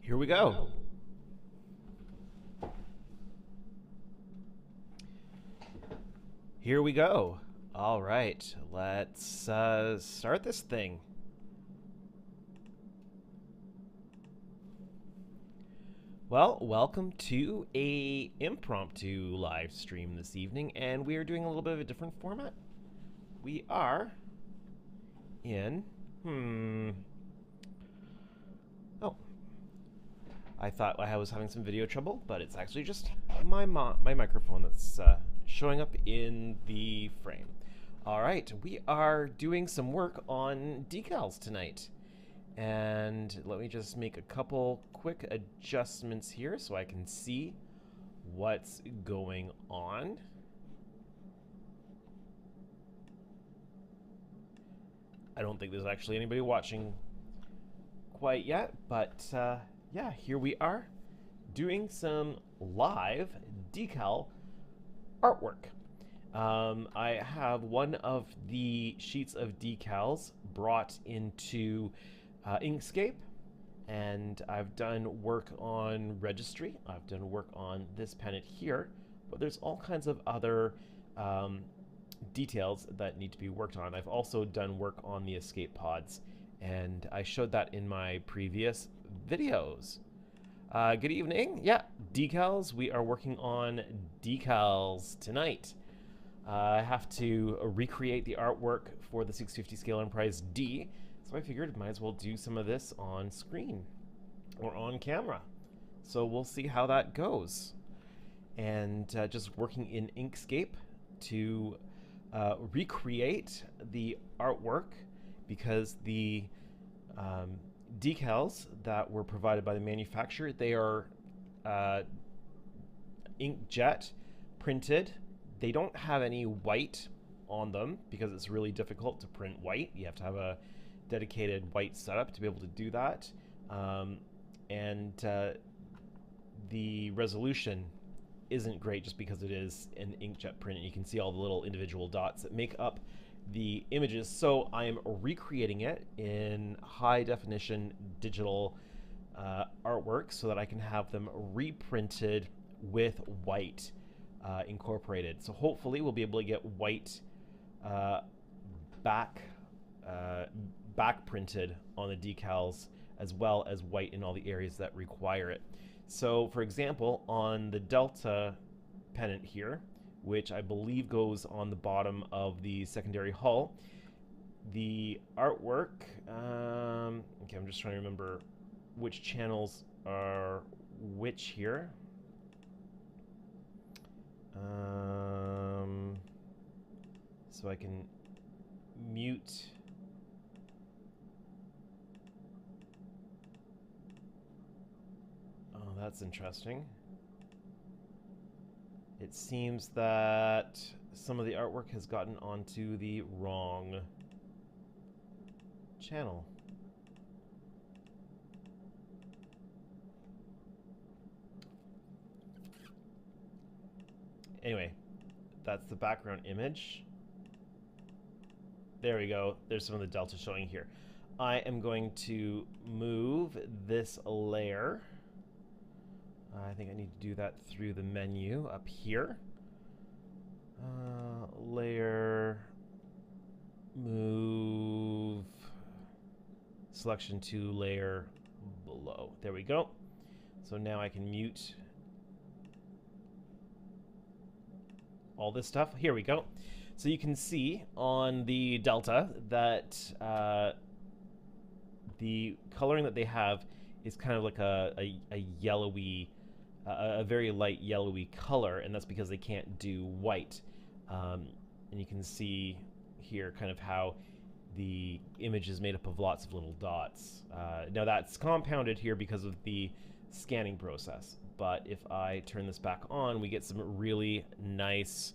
Here we go. Here we go. All right, let's start this thing. Well, welcome to a impromptu live stream this evening, and we are doing a little bit of a different format. We are in oh, I thought I was having some video trouble, but it's actually just my microphone that's showing up in the frame. All right, we are doing some work on decals tonight. And let me just make a couple quick adjustments here so I can see what's going on. I don't think there's actually anybody watching quite yet, but yeah, here we are doing some live decal artwork. I have one of the sheets of decals brought into Inkscape, and I've done work on registry. I've done work on this pennant here, but there's all kinds of other details that need to be worked on. I've also done work on the escape pods, and I showed that in my previous videos. Good evening. Yeah, decals. We are working on decals tonight. I have to recreate the artwork for the 650 scale Enterprise D, so I figured might as well do some of this on screen or on camera. So we'll see how that goes. And just working in Inkscape to recreate the artwork, because the decals that were provided by the manufacturer, they are inkjet printed. They don't have any white on them because it's really difficult to print white. You have to have a dedicated white setup to be able to do that. The resolution isn't great just because it is an inkjet print, and you can see all the little individual dots that make up the images. So I am recreating it in high definition digital artwork so that I can have them reprinted with white incorporated. So hopefully we'll be able to get white back printed on the decals, as well as white in all the areas that require it. So for example, on the Delta pennant here, which I believe goes on the bottom of the secondary hull, the artwork, okay, I'm just trying to remember which channels are which here. So I can mute that's interesting. It seems that some of the artwork has gotten onto the wrong channel. Anyway, that's the background image. There we go. There's some of the delta showing here. I am going to move this layer. I think I need to do that through the menu up here. Layer, move, selection to layer below. There we go. So now I can mute all this stuff. Here we go. So you can see on the Delta that the coloring that they have is kind of like a yellowy, a very light yellowy color, and that's because they can't do white. And you can see here kind of how the image is made up of lots of little dots. Now that's compounded here because of the scanning process, but if I turn this back on, we get some really nice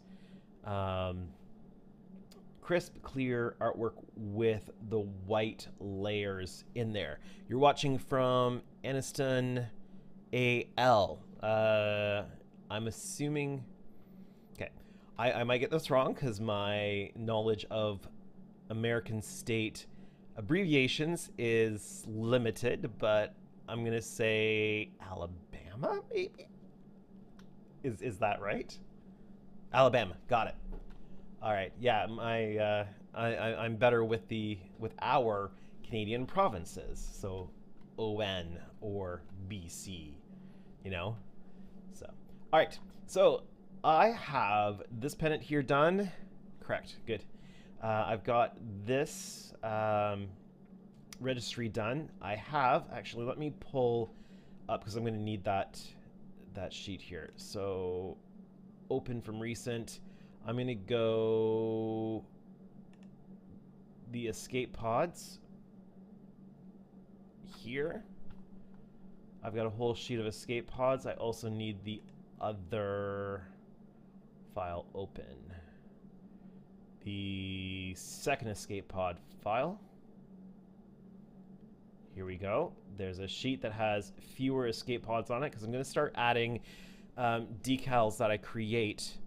crisp, clear artwork with the white layers in there. You're watching from Aniston AL. I'm assuming... Okay, I might get this wrong because my knowledge of American state abbreviations is limited, but I'm gonna say Alabama, maybe? Is that right? Alabama, got it. All right, yeah, I'm better with our Canadian provinces, so ON or BC, you know. So, all right, so I have this pennant here done. Correct, good. I've got this registry done. I have actually. Let me pull up because I'm going to need that sheet here. So, open from recent. I'm going to go the escape pods here. I've got a whole sheet of escape pods. I also need the other file open. The second escape pod file. Here we go. There's a sheet that has fewer escape pods on it because I'm going to start adding decals that I create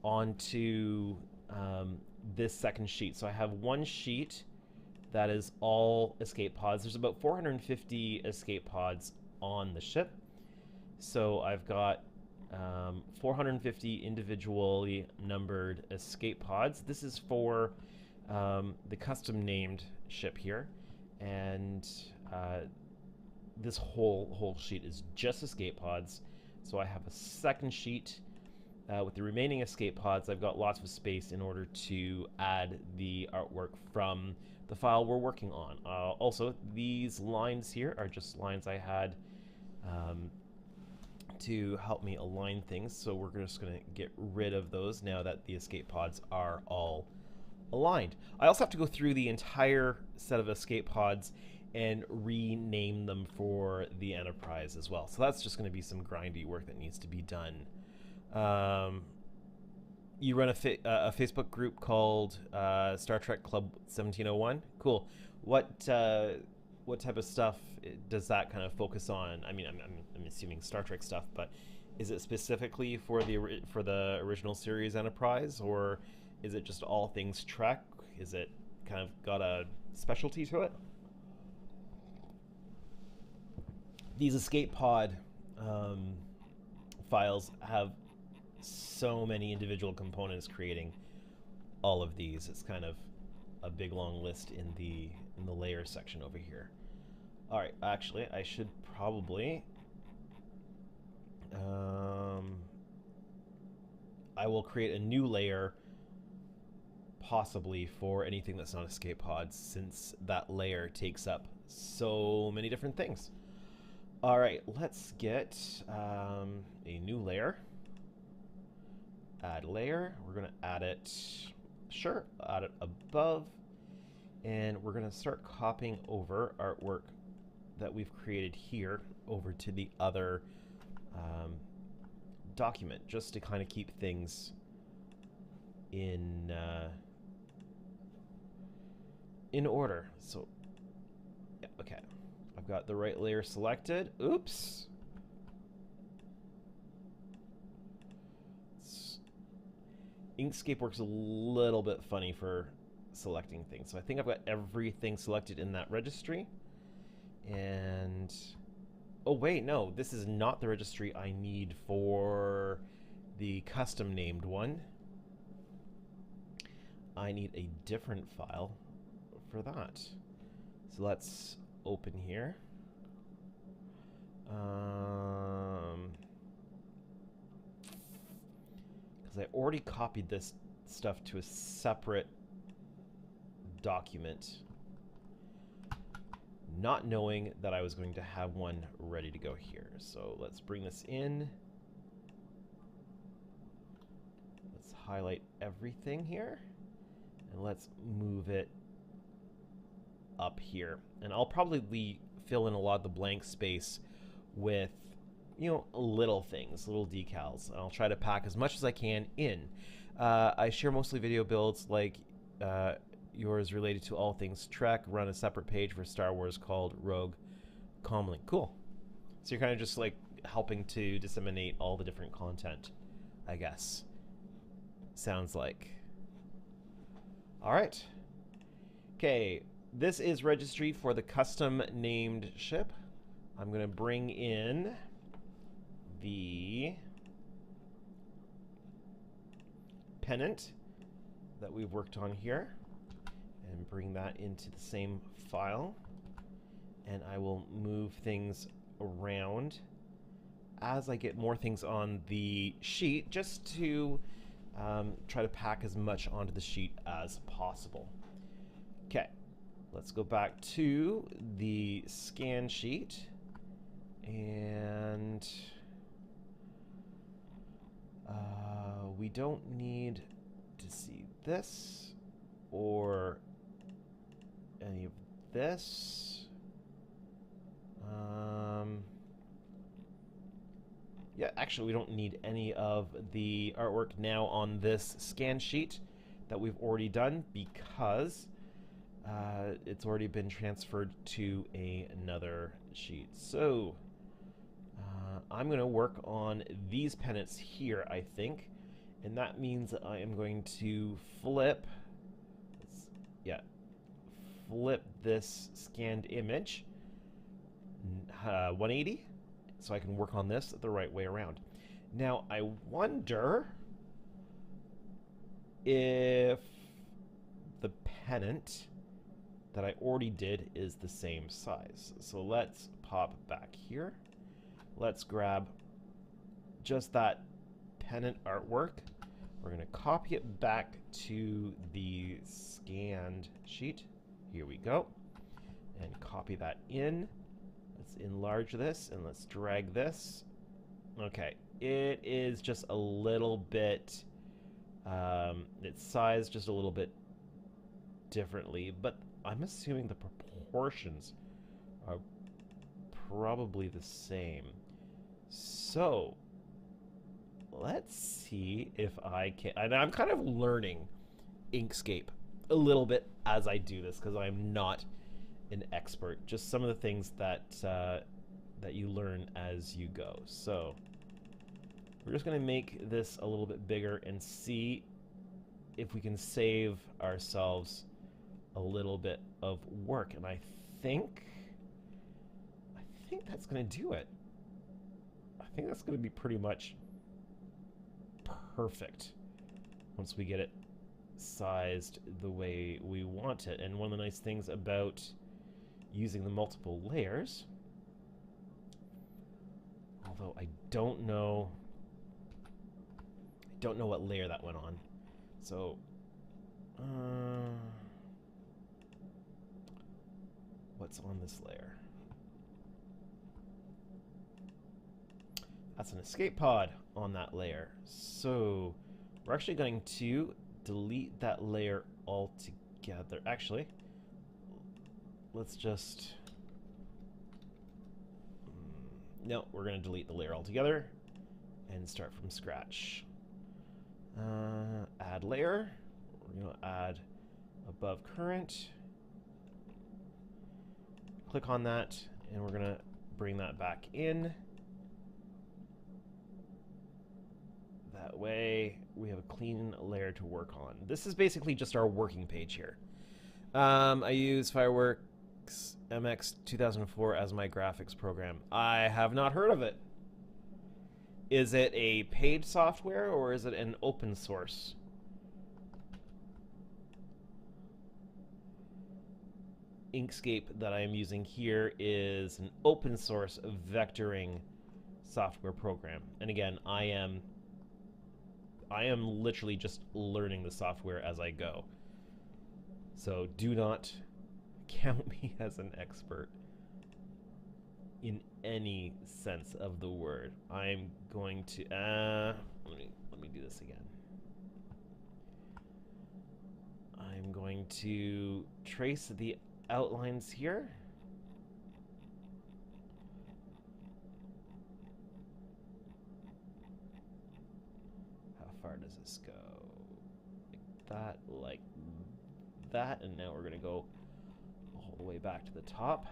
onto this second sheet. So I have one sheet that is all escape pods. There's about 450 escape pods on the ship. So I've got 450 individually numbered escape pods. This is for the custom named ship here. And this whole sheet is just escape pods. So I have a second sheet with the remaining escape pods. I've got lots of space in order to add the artwork from the file we're working on. Also, these lines here are just lines I had to help me align things. So we're just going to get rid of those now that the escape pods are all aligned. I also have to go through the entire set of escape pods and rename them for the Enterprise as well. So that's just going to be some grindy work that needs to be done. You run a Facebook group called Star Trek Club 1701. Cool. What type of stuff does that kind of focus on? I mean, I'm assuming Star Trek stuff, but is it specifically for the original series Enterprise, or is it just all things Trek? Is it kind of got a specialty to it? These escape pod files have so many individual components creating all of these. It's kind of a big long list in the layer section over here. All right, actually, I should probably I will create a new layer possibly for anything that's not escape pods, since that layer takes up so many different things. All right, let's get a new layer. Add layer. We're going to add it, sure, add it above. And we're going to start copying over artwork that we've created here over to the other document, just to kind of keep things in order. So, yeah, okay. I've got the right layer selected. Oops. Inkscape works a little bit funny for selecting things. So I think I've got everything selected in that registry. And oh wait, no, this is not the registry I need for the custom named one. I need a different file for that. So let's open here. Because I already copied this stuff to a separate document, not knowing that I was going to have one ready to go here. So let's bring this in. Let's highlight everything here, and let's move it up here. And I'll probably fill in a lot of the blank space with, you know, little things, little decals. And I'll try to pack as much as I can in. I share mostly video builds like yours related to all things Trek. Run a separate page for Star Wars called Rogue Comlink. Cool. So you're kind of just like helping to disseminate all the different content, I guess. Sounds like. All right. Okay. This is registry for the custom named ship. I'm going to bring in the pennant that we've worked on here and bring that into the same file. And I will move things around as I get more things on the sheet, just to try to pack as much onto the sheet as possible. Okay, let's go back to the scan sheet, and we don't need to see this or any of this. Yeah, actually, we don't need any of the artwork now on this scan sheet that we've already done, because it's already been transferred to another sheet. So I'm going to work on these pennants here, I think, and that means that I am going to flip this scanned image 180, so I can work on this the right way around. Now, I wonder if the pennant that I already did is the same size. So let's pop back here. Let's grab just that pennant artwork. We're going to copy it back to the scanned sheet. Here we go. And copy that in. Let's enlarge this and let's drag this. Okay, it is just a little bit, it's sized just a little bit differently, but I'm assuming the proportions are probably the same. So let's see if I can, and I'm kind of learning Inkscape a little bit as I do this, because I'm not an expert, just some of the things that that you learn as you go. So we're just going to make this a little bit bigger and see if we can save ourselves a little bit of work. And I think that's going to do it. I think that's going to be pretty much perfect once we get it sized the way we want it. And one of the nice things about using the multiple layers, although I don't know what layer that went on, so what's on this layer? That's an escape pod on that layer. So we're actually going to delete that layer altogether. Actually, let's just... no, we're going to delete the layer altogether and start from scratch. Add layer. We're going to add above current. Click on that, and we're going to bring that back in. That way we have a clean layer to work on. This is basically just our working page here. I use Fireworks MX 2004 as my graphics program. I have not heard of it. Is it a paid software or is it an open source? Inkscape that I am using here is an open source vectoring software program. And again, I am literally just learning the software as I go. So do not count me as an expert in any sense of the word. I'm going to let me do this again. I'm going to trace the outlines here. How far does this go? Like that, and now we're going to go all the way back to the top.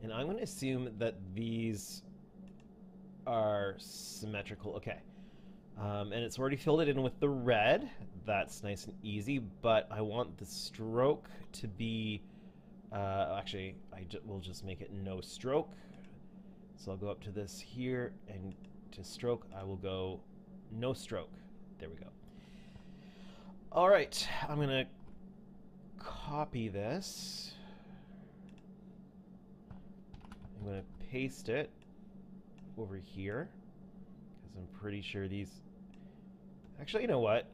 And I'm going to assume that these are symmetrical. Okay. And it's already filled it in with the red. That's nice and easy, but I want the stroke to be Actually, we'll just make it no stroke. So I'll go up to this here, and to stroke, I will go no stroke. There we go. All right, I'm gonna copy this. I'm gonna paste it over here, because I'm pretty sure these... Actually, you know what?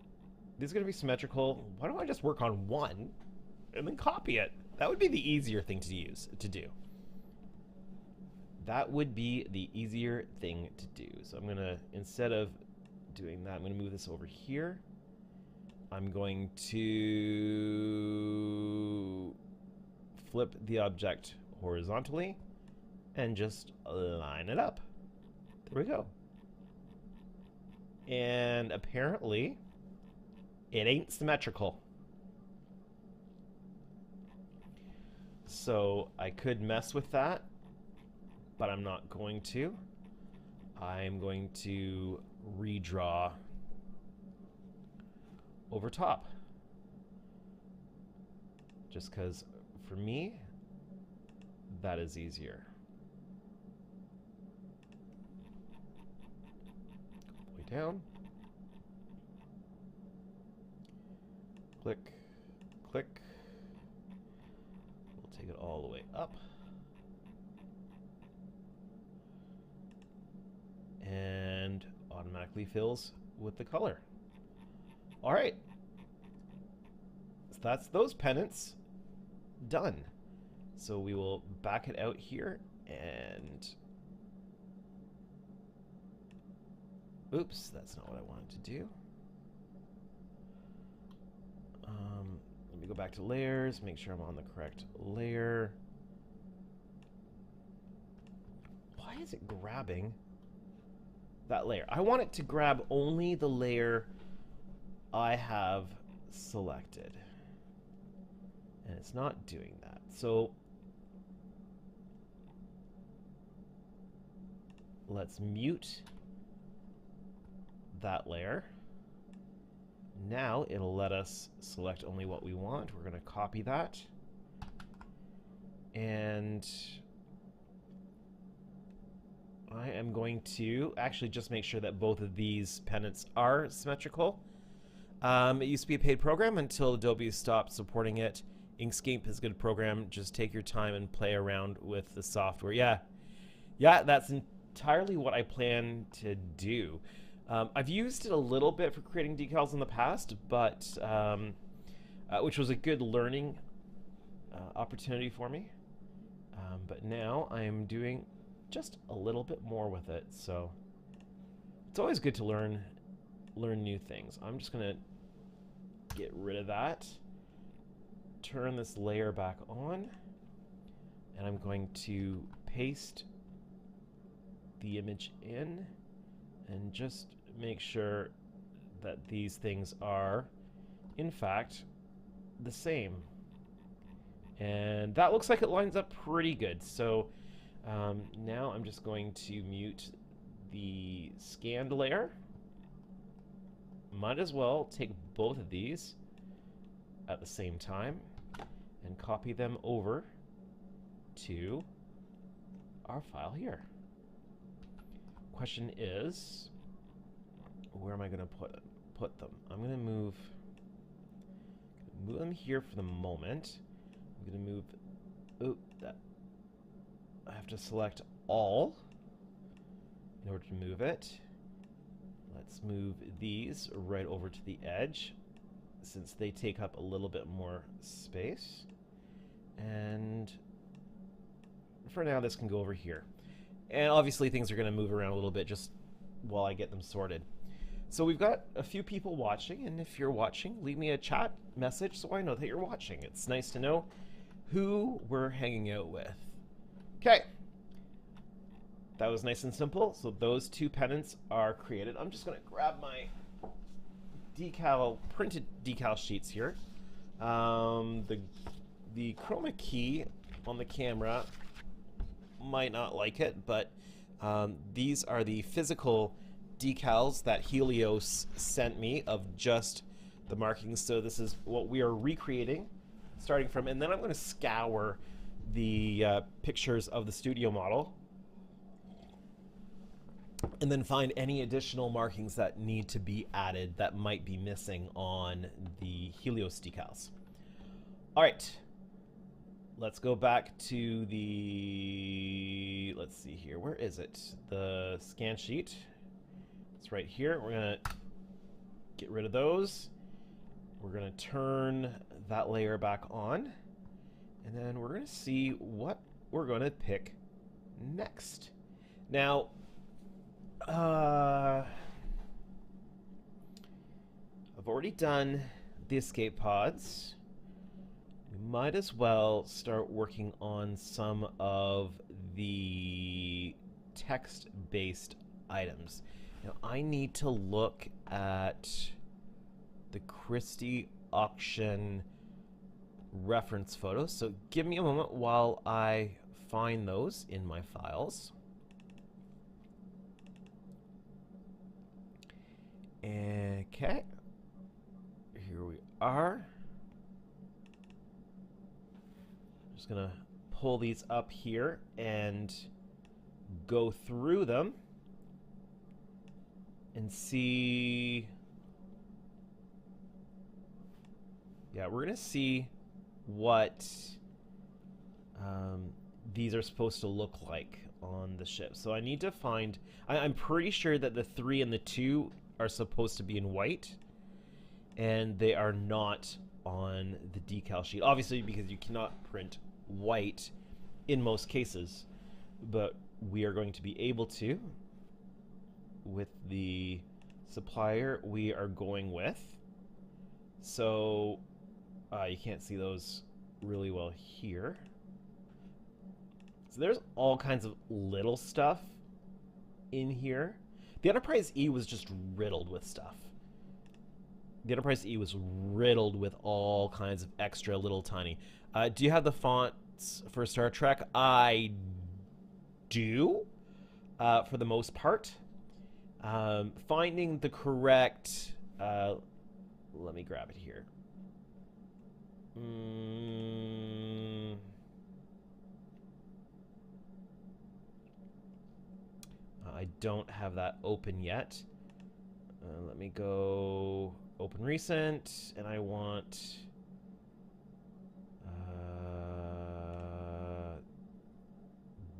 This is gonna be symmetrical. Why don't I just work on one and then copy it? That would be the easier thing to do. That would be the easier thing to do. So I'm gonna, instead of doing that, I'm gonna move this over here. I'm going to flip the object horizontally and just line it up. There we go. And apparently, it ain't symmetrical. So I could mess with that, but I'm not going to. I'm going to redraw over top. Just because, for me, that is easier. Way down. Click, click. We'll take it all the way up. And automatically fills with the color. All right. So that's those pennants done. So we will back it out here and... Oops, that's not what I wanted to do. Let me go back to layers, make sure I'm on the correct layer. Why is it grabbing that layer? I want it to grab only the layer I have selected. And it's not doing that. So let's mute that layer. Now it'll let us select only what we want. We're going to copy that. And I am going to actually just make sure that both of these pennants are symmetrical. It used to be a paid program until Adobe stopped supporting it. Inkscape is a good program. Just take your time and play around with the software. Yeah, that's entirely what I plan to do. I've used it a little bit for creating decals in the past, but which was a good learning opportunity for me. But now I am doing just a little bit more with it, so it's always good to learn new things. I'm just gonna get rid of that, turn this layer back on, and I'm going to paste the image in and just make sure that these things are in fact the same. And that looks like it lines up pretty good. So now I'm just going to mute the scanned layer. Might as well take both of these at the same time and copy them over to our file here. Question is, where am I going to put them? I'm going to move them here for the moment. I'm going to move, that. I have to select all in order to move it. Let's move these right over to the edge since they take up a little bit more space. And for now, this can go over here. And obviously things are going to move around a little bit just while I get them sorted. So we've got a few people watching, and if you're watching, leave me a chat message so I know that you're watching. It's nice to know who we're hanging out with. Okay. That was nice and simple. So those two pennants are created. I'm just going to grab my printed decal sheets here. The chroma key on the camera might not like it, but these are the physical decals that Helios sent me of just the markings. So this is what we are recreating starting from, and then I'm going to scour the pictures of the studio model and then find any additional markings that need to be added that might be missing on the Helios decals. All right, let's go back to the, let's see here, where is it? The scan sheet. It's right here. We're gonna get rid of those. We're gonna turn that layer back on, and then we're gonna see what we're gonna pick next. Now, I've already done the escape pods. We might as well start working on some of the text-based items. Now, I need to look at the Christie auction reference photos, so give me a moment while I find those in my files. Okay, here we are. Just gonna pull these up here and go through them and see. Yeah, we're gonna see what these are supposed to look like on the ship. So I need to find, I'm pretty sure that the 3 and the 2 are supposed to be in white, and they are not on the decal sheet. Obviously, because you cannot print white in most cases, but we are going to be able to with the supplier we are going with. So you can't see those really well here. So there's all kinds of little stuff in here. The Enterprise E was just riddled with stuff. The Enterprise E was riddled with all kinds of extra little tiny. Do you have the fonts for Star Trek? I do, for the most part. Finding the correct... let me grab it here. I don't have that open yet. Let me go open recent, and I want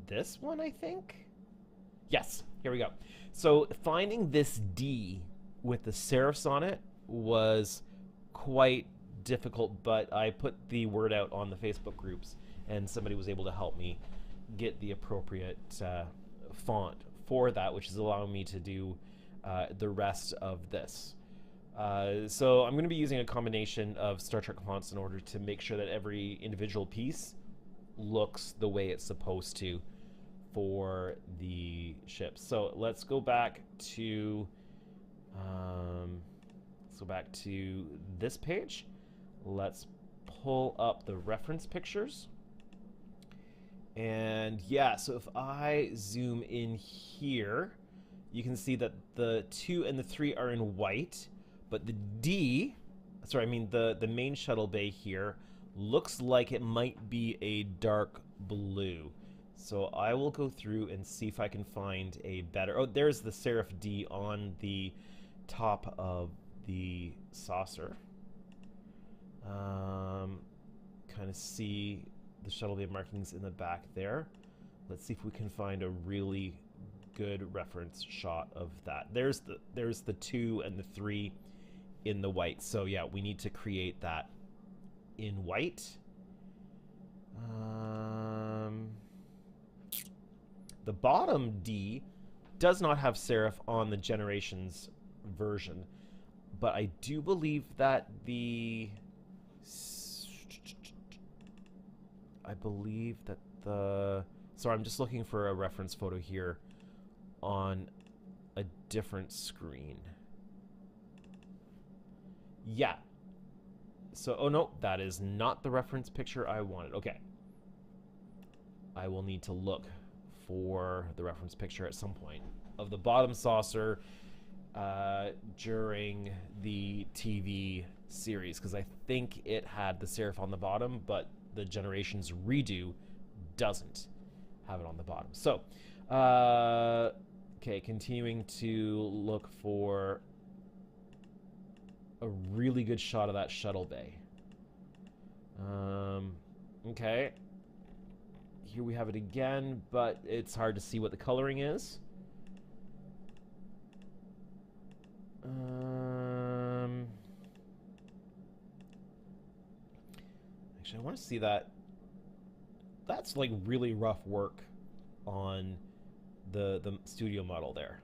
this one, I think? Yes, here we go. So finding this D with the serifs on it was quite difficult, but I put the word out on the Facebook groups, and somebody was able to help me get the appropriate font for that, which is allowing me to do the rest of this. So I'm going to be using a combination of Star Trek fonts in order to make sure that every individual piece looks the way it's supposed to for the ship. So let's go back to this page. Let's pull up the reference pictures. And yeah, so if I zoom in here, you can see that the 2 and the 3 are in white, but the the main shuttle bay here looks like it might be a dark blue. So I will go through and see if I can find a better... Oh, there's the serif D on the top of the saucer. Kind of see the shuttle bay markings in the back there. Let's see if we can find a really good reference shot of that. There's the 2 and the 3 in the white. So yeah, we need to create that in white. The bottom D does not have serif on the Generations version, but I do believe that sorry, I'm just looking for a reference photo here on a different screen. Yeah. So, oh no, that is not the reference picture I wanted. Okay. I will need to look for the reference picture at some point of the bottom saucer during the TV series, because I think it had the serif on the bottom, but the Generations redo doesn't have it on the bottom. So, okay, continuing to look for a really good shot of that shuttle bay. Okay. Here we have it again, but it's hard to see what the coloring is. Actually, I want to see that. That's like really rough work on the studio model there.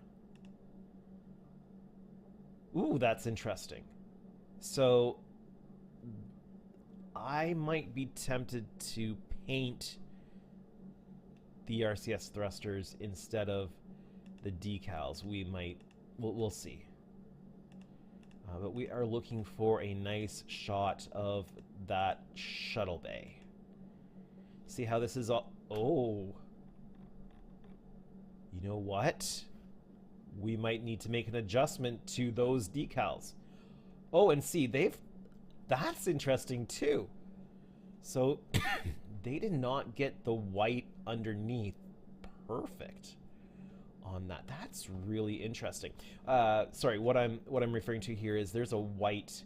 Ooh, that's interesting. So I might be tempted to paint the RCS thrusters instead of the decals. We'll see. But we are looking for a nice shot of that shuttle bay. See how this is all... Oh. You know what? We might need to make an adjustment to those decals. Oh, and see, that's interesting too. So they did not get the white underneath perfect on that. That's really interesting. Sorry, what I'm referring to here is there's a white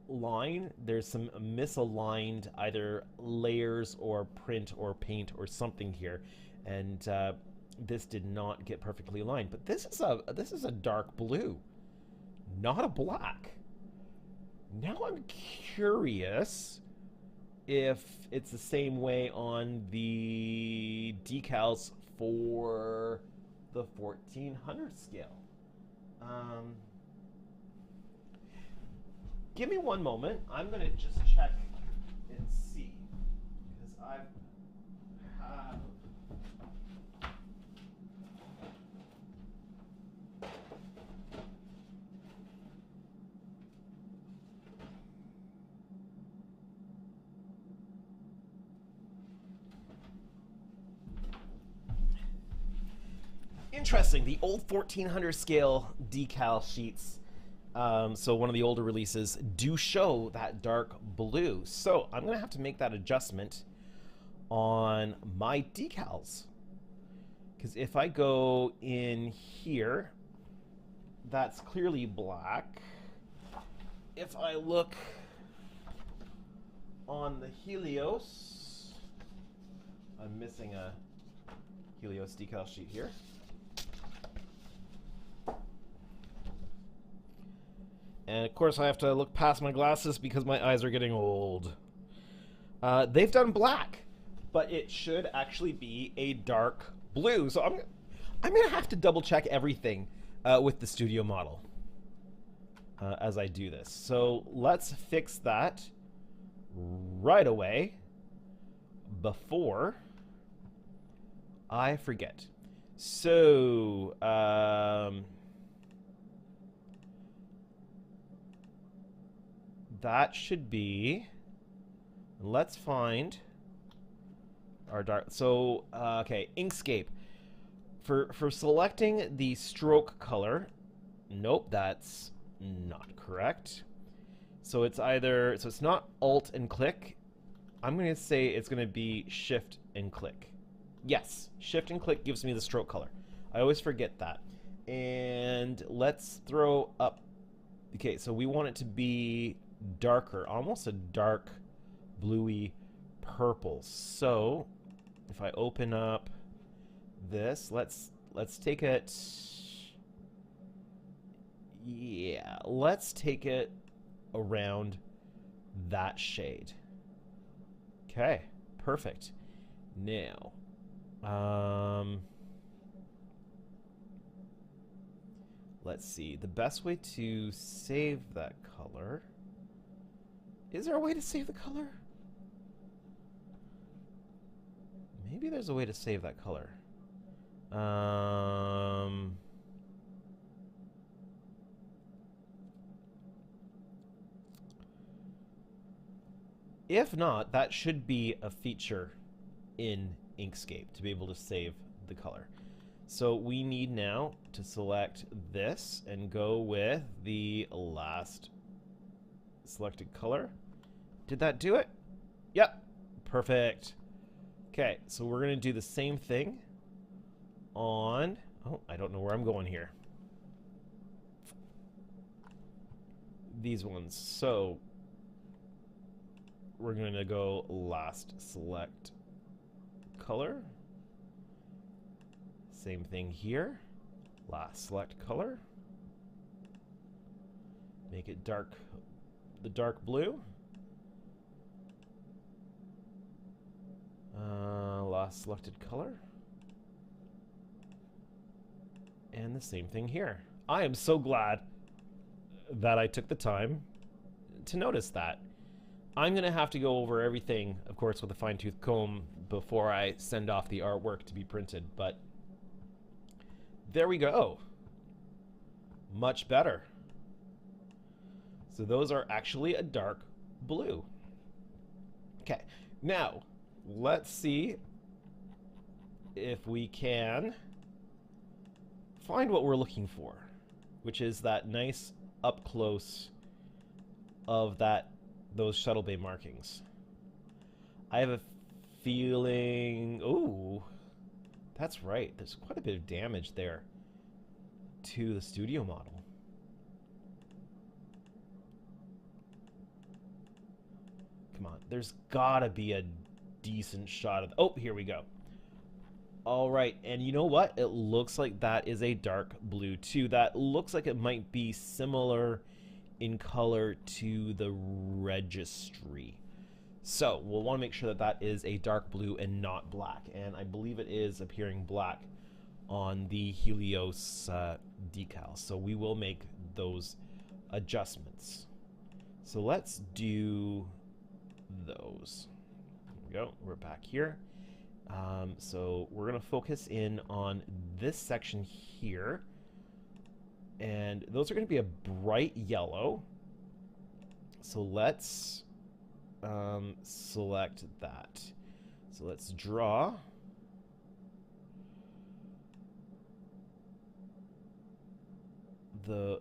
line. There's some misaligned either layers or print or paint or something here, and this did not get perfectly aligned. But this is a dark blue, not a black. Now I'm curious if it's the same way on the decals for the 1400 scale. Give me one moment. I'm going to just check and see, because I have... Interesting. The old 1400 scale decal sheets, so one of the older releases, do show that dark blue. So I'm going to have to make that adjustment on my decals. Because if I go in here, that's clearly black. If I look on the Helios, I'm missing a Helios decal sheet here. And of course I have to look past my glasses because my eyes are getting old. They've done black, but it should actually be a dark blue. So I'm gonna have to double check everything with the studio model as I do this. So let's fix that right away before I forget. So that should be, let's find our dark, so okay, Inkscape. For selecting the stroke color, nope, that's not correct. So it's either, so it's not Alt and click. I'm going to say it's going to be Shift and click. Yes, Shift and click gives me the stroke color. I always forget that. And let's throw up, okay, so we want it to be darker, almost a dark bluey purple. So if I open up this, let's take it, yeah, let's take it around that shade. Okay, perfect. Now let's see, the best way to save that color, is there a way to save the color? Maybe there's a way to save that color. If not, that should be a feature in Inkscape to be able to save the color. So we need now to select this and go with the last selected color. Did that do it? Yep. Perfect. Okay, so we're going to do the same thing on... Oh, I don't know where I'm going here. These ones. So we're going to go last select color. Same thing here. Last select color. Make it dark, the dark blue. Last selected color. And the same thing here. I am so glad that I took the time to notice that. I'm going to have to go over everything, of course, with a fine-tooth comb before I send off the artwork to be printed, but there we go. Much better. So those are actually a dark blue. Okay, now let's see if we can find what we're looking for, which is that nice up close of those shuttle bay markings. I have a feeling, ooh, that's right, there's quite a bit of damage there to the studio model. Come on, there's gotta be a decent shot of... Oh, here we go. All right, and you know what? It looks like that is a dark blue too. That looks like it might be similar in color to the registry. So we'll want to make sure that that is a dark blue and not black. And I believe it is appearing black on the Helios decal. So we will make those adjustments. So let's do those. Here we go. We're back here. So we're going to focus in on this section here. And those are going to be a bright yellow. So let's select that. So let's draw the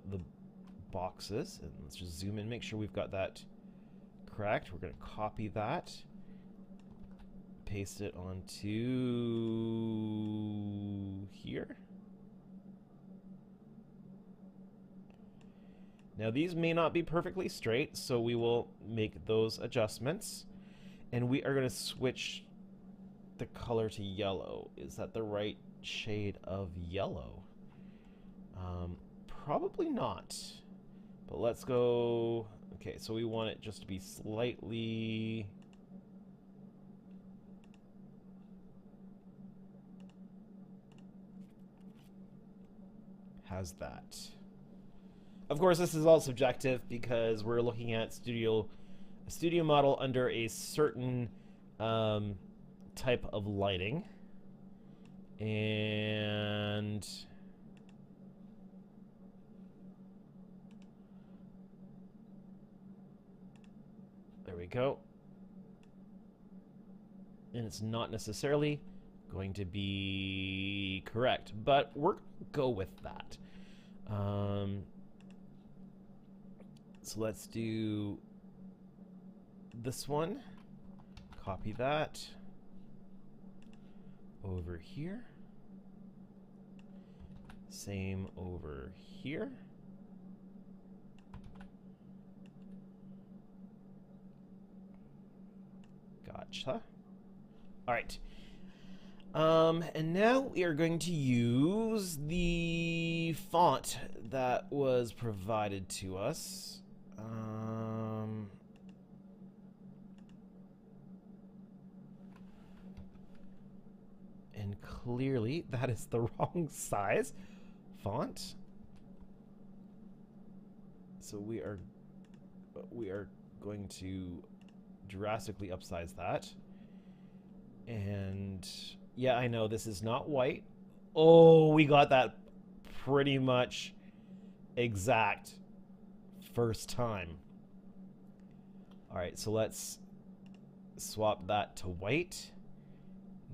boxes, and let's just zoom in, make sure we've got that correct. We're going to copy that, paste it onto here. Now these may not be perfectly straight, so we will make those adjustments. And we are going to switch the color to yellow. Is that the right shade of yellow? Probably not. But let's go... Okay, so we want it just to be slightly... How's that? Of course, this is all subjective because we're looking at a studio model under a certain type of lighting. And there we go. And it's not necessarily going to be correct, but we're going to go with that. So let's do this one. Copy that over here. Same over here. Gotcha. All right. And now we are going to use the font that was provided to us. And clearly that is the wrong size font. So we are going to drastically upsize that. And yeah, I know this is not white. Oh, we got that pretty much exact first time. All right, so let's swap that to white.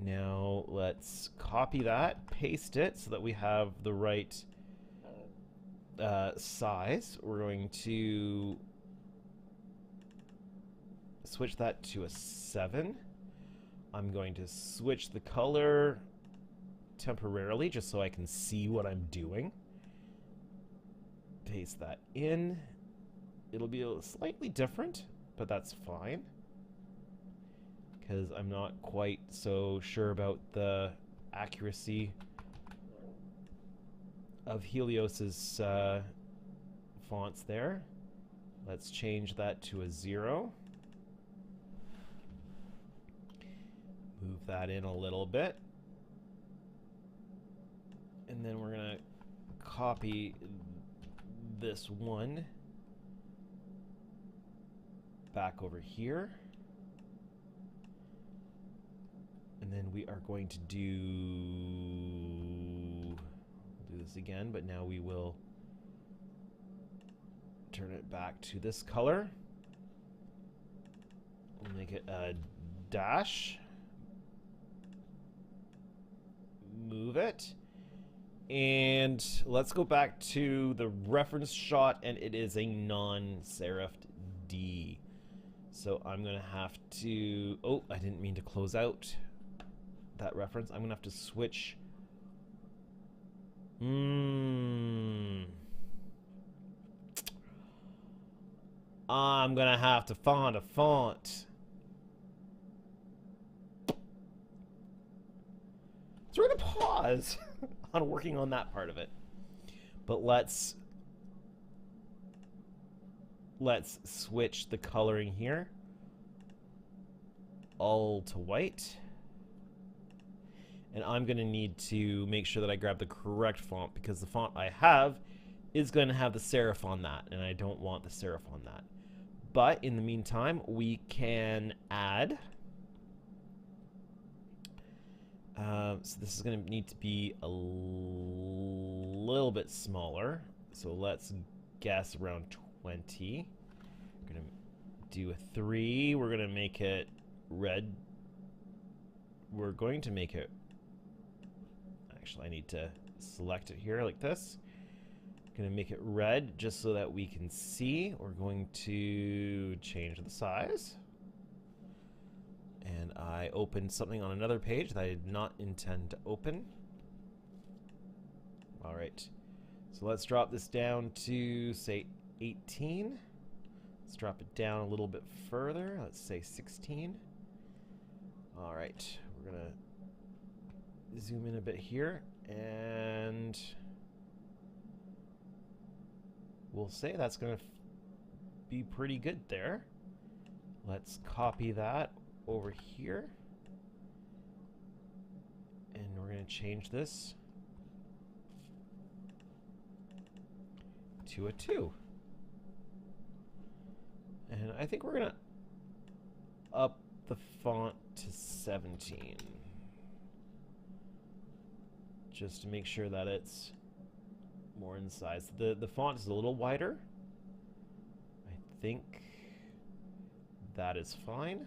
Now let's copy that, paste it so that we have the right size. We're going to switch that to a 7. I'm going to switch the color temporarily just so I can see what I'm doing. Paste that in. It'll be slightly different, but that's fine, because I'm not quite so sure about the accuracy of Helios's fonts there. Let's change that to a 0. Move that in a little bit. And then we're going to copy this one back over here. And then we are going to do this again, but now we will turn it back to this color. We'll make it a dash. Move it. And let's go back to the reference shot, and it is a non-serifed D. So I'm going to have to... Oh, I didn't mean to close out that reference. I'm going to have to switch... I'm going to have to find a font. So we're going to pause on working on that part of it. But let's switch the coloring here all to white. And I'm going to need to make sure that I grab the correct font, because the font I have is going to have the serif on that, and I don't want the serif on that. But in the meantime, we can add... so this is going to need to be a little bit smaller. So let's guess around 20. We're going to do a 3. We're going to make it red. We're going to make it... Actually, I need to select it here like this. Going to make it red just so that we can see. We're going to change the size. And I opened something on another page that I did not intend to open. All right. So let's drop this down to, say, 18. Let's drop it down a little bit further. Let's say 16. All right. We're going to zoom in a bit here, and we'll say that's going to be pretty good there. Let's copy that over here, and we're going to change this to a 2. And I think we're going to up the font to 17. Just to make sure that it's more in size. The font is a little wider. I think that is fine.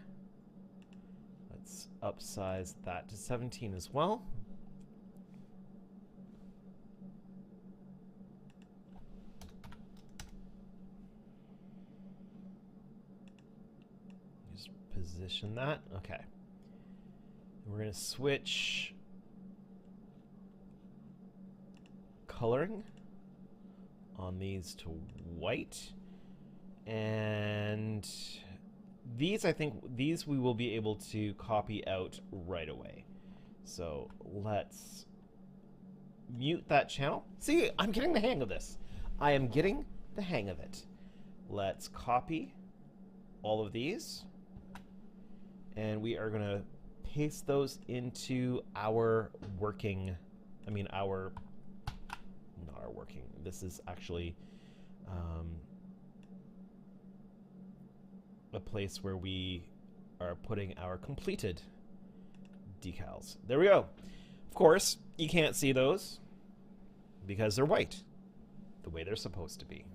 Let's upsize that to 17 as well. Just position that. Okay. We're going to switch coloring on these to white, and these, I think these we will be able to copy out right away. So let's mute that channel. See, I'm getting the hang of this. I am getting the hang of it. Let's copy all of these, and we are going to paste those into our working, working. This is actually a place where we are putting our completed decals. There we go. Of course, you can't see those because they're white, the way they're supposed to be.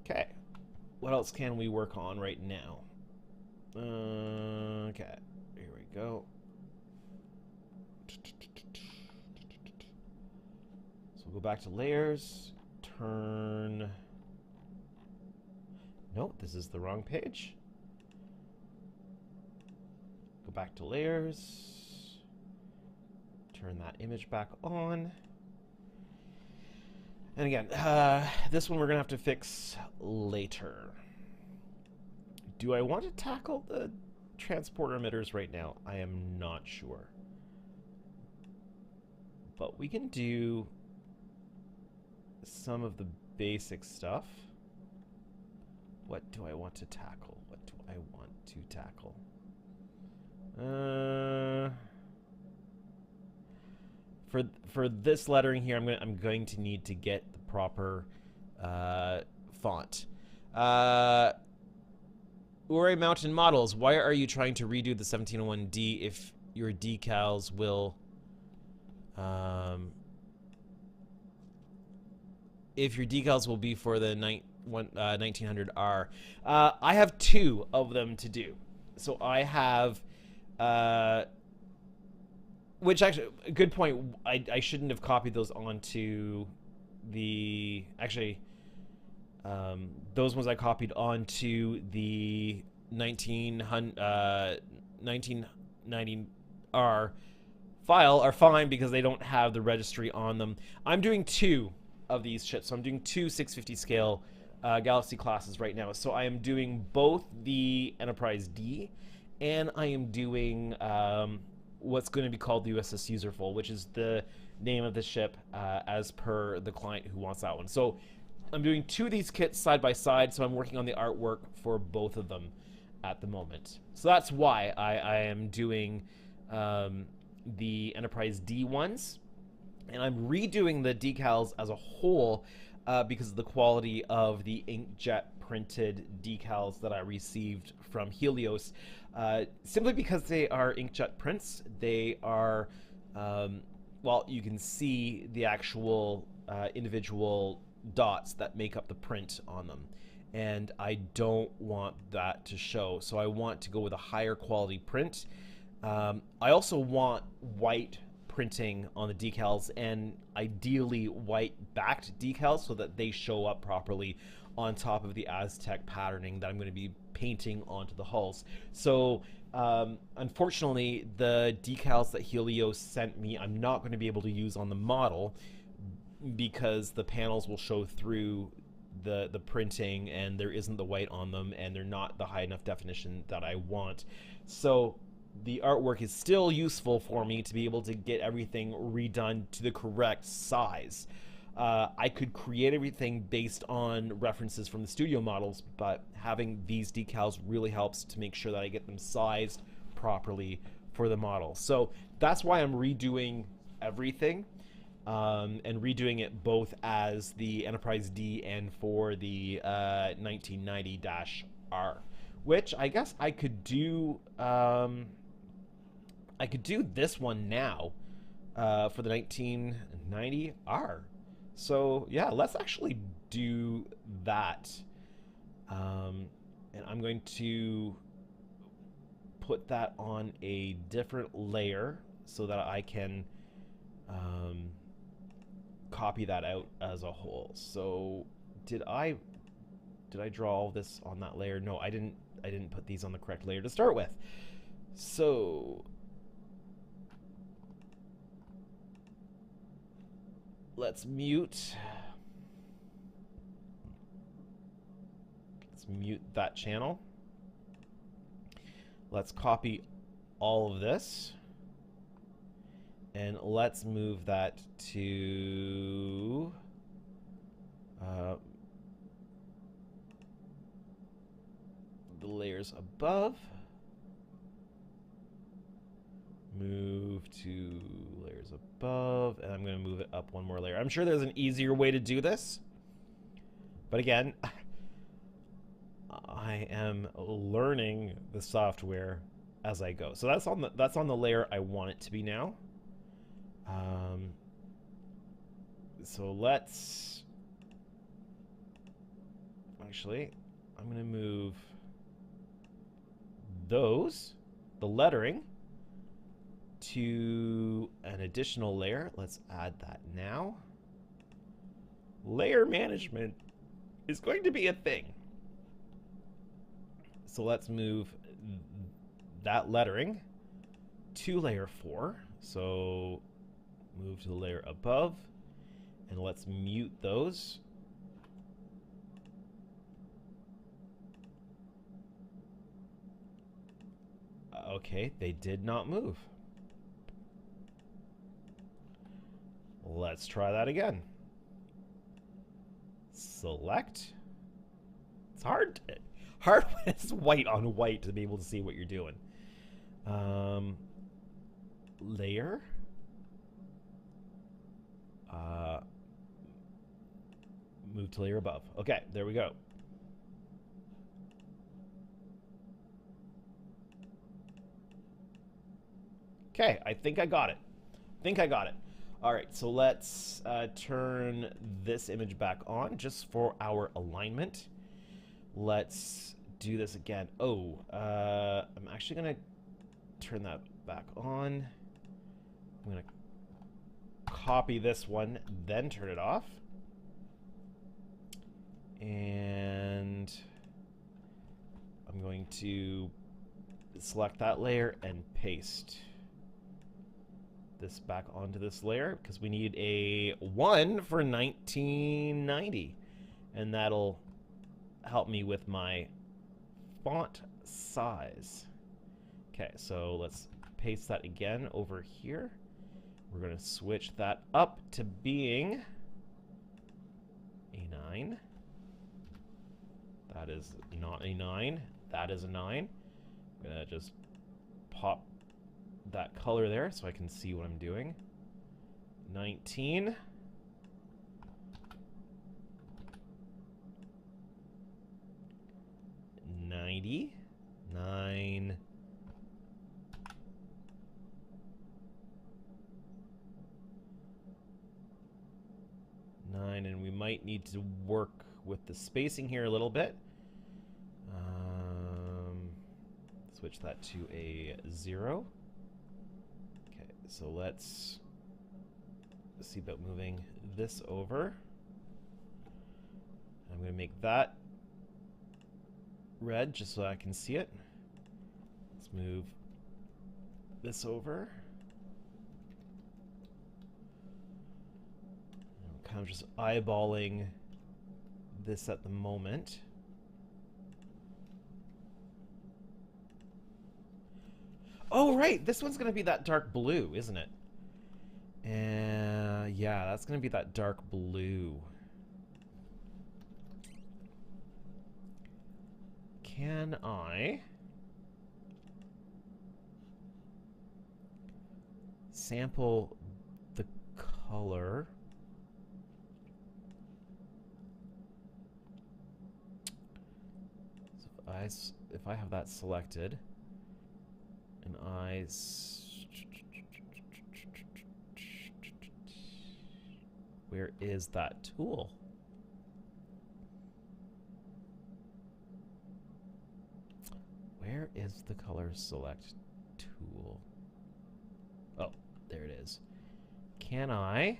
Okay, what else can we work on right now? Okay, here we go. So we'll go back to layers, turn No, this is the wrong page. Go back to layers. Turn that image back on. And again, this one we're going to have to fix later. Do I want to tackle the transporter emitters right now? I am not sure. But we can do some of the basic stuff. What do I want to tackle? What do I want to tackle? For this lettering here, I'm going to need to get the proper font. Ure Mountain Models, why are you trying to redo the 1701D if your decals will be for the 1900R? I have two of them to do. So I have, which actually, a good point. I shouldn't have copied those onto the, actually, those ones I copied onto the 1990R file are fine because they don't have the registry on them. I'm doing two of these chips, so I'm doing two 650 scale Galaxy classes right now. So I am doing both the Enterprise D, and I am doing what's going to be called the USS Userful, which is the name of the ship as per the client who wants that one. So I'm doing two of these kits side by side, so I'm working on the artwork for both of them at the moment. So that's why I am doing the Enterprise D ones, and I'm redoing the decals as a whole because of the quality of the inkjet printed decals that I received from Helios. Simply because they are inkjet prints, they are, well, you can see the actual individual dots that make up the print on them, and I don't want that to show, so I want to go with a higher quality print. I also want white printing on the decals, and ideally white backed decals so that they show up properly on top of the Aztec patterning that I'm going to be painting onto the hulls. So unfortunately, the decals that Helios sent me, I'm not going to be able to use on the model because the panels will show through the printing and there isn't the white on them, and they're not the high enough definition that I want. So the artwork is still useful for me to be able to get everything redone to the correct size. I could create everything based on references from the studio models, but having these decals really helps to make sure that I get them sized properly for the model. So that's why I'm redoing everything, and redoing it both as the Enterprise D and for the 1990-R, which I guess I could do. I could do this one now for the 1990R. So yeah, let's actually do that. And I'm going to put that on a different layer so that I can copy that out as a whole. So did I draw all this on that layer? No, I didn't put these on the correct layer to start with. So let's mute that channel. Let's copy all of this, and let's move that to the layers above. Move to layers above, and I'm going to move it up one more layer. I'm sure there's an easier way to do this, but again, I am learning the software as I go. So that's on the layer I want it to be now. So let's actually, I'm going to move the lettering, to an additional layer. Let's add that now. Layer management is going to be a thing. So let's move that lettering to layer 4. So move to the layer above, and let's mute those. Okay, they did not move. Let's try that again. Select. It's hard when it's white on white to be able to see what you're doing. Layer. Move to layer above. Okay, there we go. Okay, I think I got it. All right, so let's turn this image back on just for our alignment. Let's do this again. Oh, I'm actually gonna turn that back on. I'm gonna copy this one, then turn it off. And I'm going to select that layer and paste this back onto this layer because we need a 1 for 1990. And that'll help me with my font size. Okay, so let's paste that again over here. We're going to switch that up to being a 9. That is not a 9. That is a 9. I'm going to just pop that color there so I can see what I'm doing. 19. 90. 9. 9, and we might need to work with the spacing here a little bit. Switch that to a 0. Okay, so let's see about moving this over. I'm going to make that red just so I can see it. Let's move this over. I'm kind of just eyeballing this at the moment. Oh, right. This one's going to be that dark blue, isn't it? Yeah, that's going to be that dark blue. Can I sample the color? So if I have that selected, and where is that tool? Where is the color select tool? Oh, there it is. Can I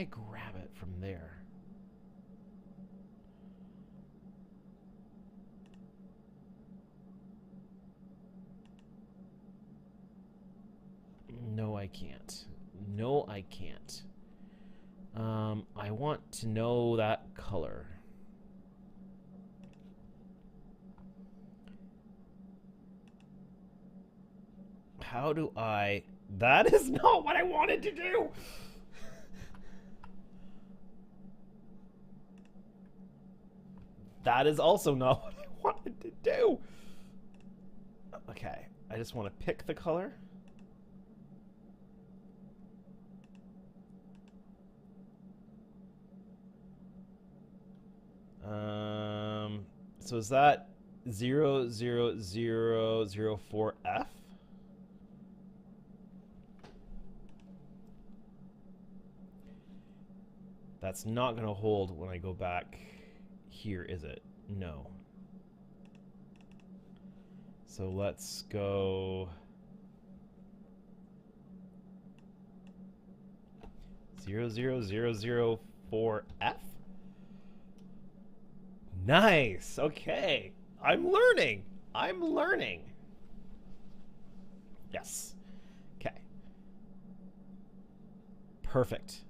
grab it from there? No, I can't. No, I can't. I want to know that color. How do I... That is not what I wanted to do! That is also not what I wanted to do! Okay, I just want to pick the color. So is that 00004F? That's not going to hold when I go back here, is it? No. So let's go 00004F. Nice. Okay. I'm learning. I'm learning. Yes. Okay. Perfect.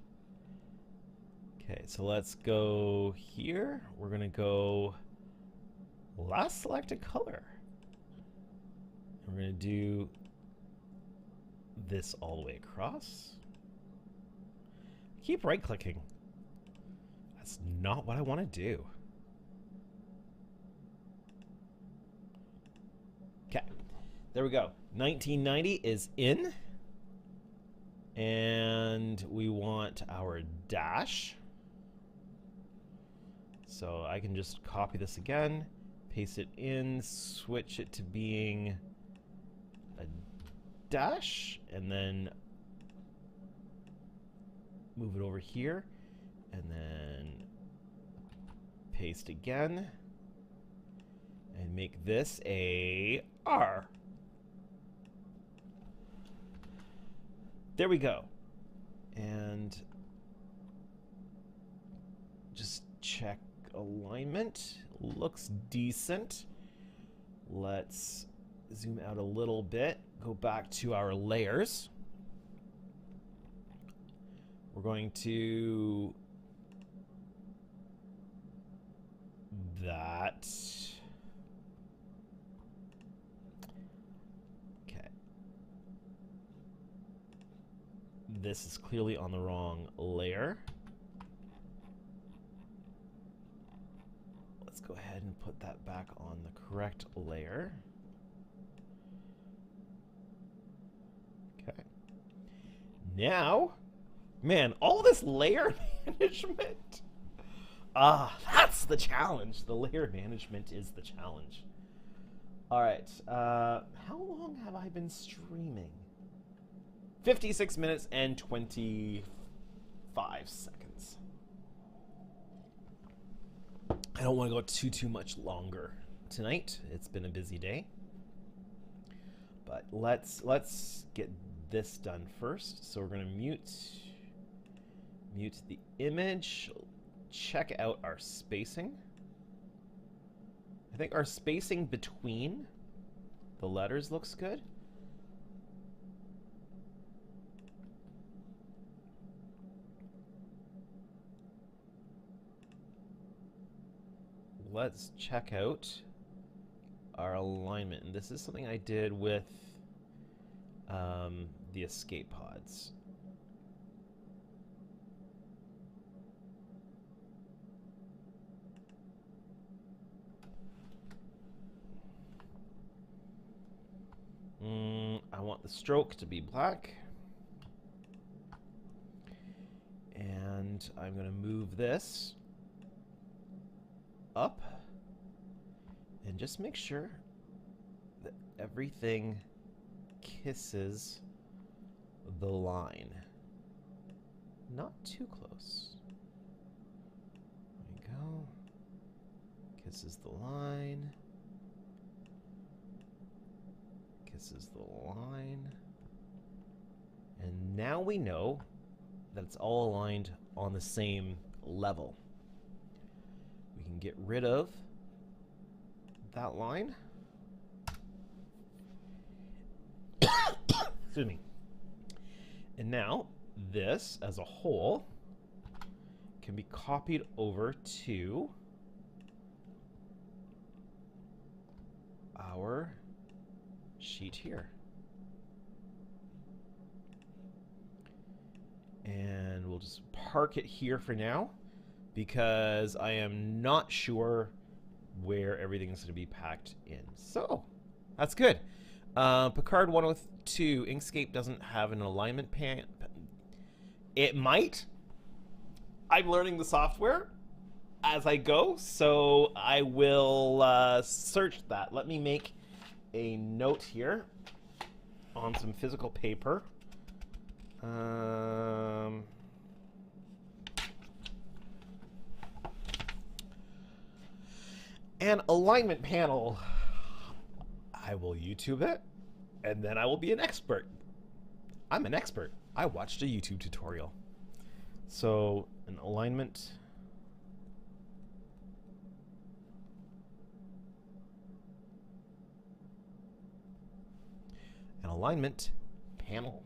Okay, so let's go here. We're going to go last selected color. We're going to do this all the way across. Keep right clicking. That's not what I want to do. Okay, there we go. 1990 is in. And we want our dash. So I can just copy this again, paste it in, switch it to being a dash, and then move it over here, and then paste again, and make this a R. There we go. And just check alignment. Looks decent. Let's zoom out a little bit. Go back to our layers. We're going to that. Okay. This is clearly on the wrong layer. Let's go ahead and put that back on the correct layer. Okay. Now, man, all this layer management. That's the challenge. The layer management is the challenge. All right. How long have I been streaming? 56 minutes and 25 seconds. I don't want to go too much longer tonight. It's been a busy day. But let's get this done first. So we're going to mute the image. Check out our spacing. I think our spacing between the letters looks good. Let's check out our alignment. And this is something I did with the escape pods. I want the stroke to be black. And I'm going to move this up and just make sure that everything kisses the line. Not too close. There we go. Kisses the line. Kisses the line. And now we know that it's all aligned on the same level. We can get rid of that line. Excuse me. And now this as a whole can be copied over to our sheet here. And we'll just park it here for now because I am not sure where everything is going to be packed in. So that's good. Picard 102, Inkscape doesn't have an alignment pan. It might. I'm learning the software as I go, so I will search that. Let me make a note here on some physical paper. An alignment panel. I will YouTube it, and then I will be an expert. I'm an expert. I watched a YouTube tutorial. So, an alignment alignment panel.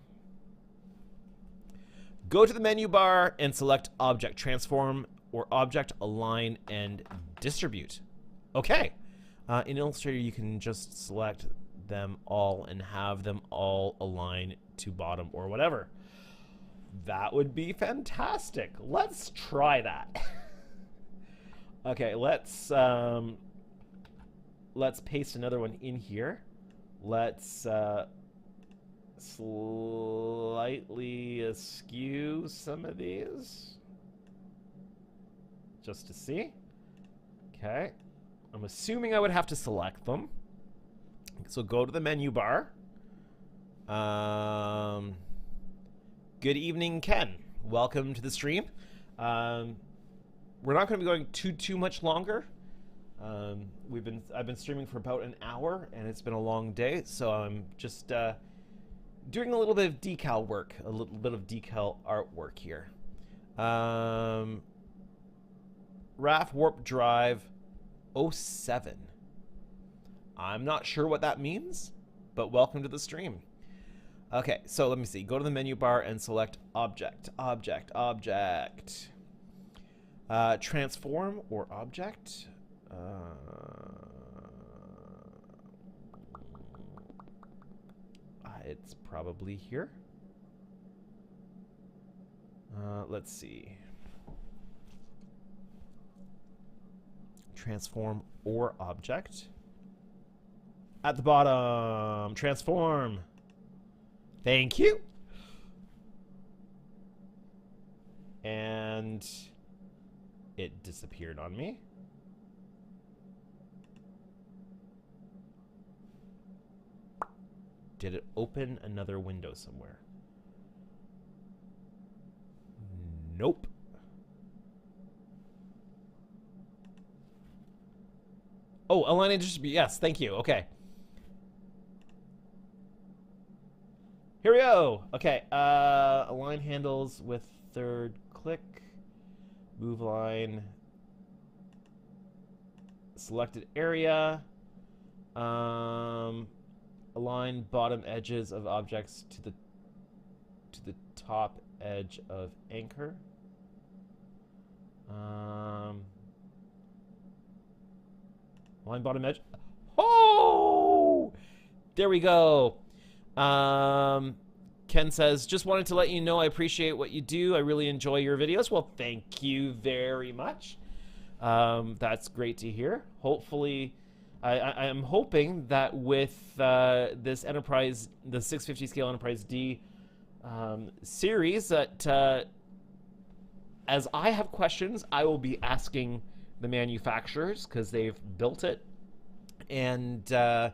Go to the menu bar and select Object Transform or Object Align and Distribute. Okay. In Illustrator, you can just select them all and have them all align to bottom or whatever. That would be fantastic. Let's try that. Okay, let's paste another one in here. Let's slightly askew some of these just to see. Okay. I'm assuming I would have to select them. So go to the menu bar. Good evening, Ken. Welcome to the stream. We're not going to be going too much longer. I've been streaming for about an hour, and it's been a long day, so I'm just doing a little bit of decal work, a little bit of decal artwork here. RAF Warp Drive 07. I'm not sure what that means, but welcome to the stream. Okay, so let me see. Go to the menu bar and select Object, Object, Object. Transform or Object. It's probably here. Let's see. Transform or Object. At the bottom, Transform. Thank you. And it disappeared on me. Did it open another window somewhere? Nope. Oh, align and distribute. Yes, thank you. Okay. Here we go. Okay. Align handles with third click. Move line. Selected area. Align bottom edges of objects to the top edge of anchor. Align bottom edge. Oh! There we go. Ken says, just wanted to let you know I appreciate what you do. I really enjoy your videos. Well, thank you very much. That's great to hear. Hopefully, I am hoping that with this Enterprise, the 650 scale Enterprise D series, that as I have questions, I will be asking the manufacturers because they've built it, and then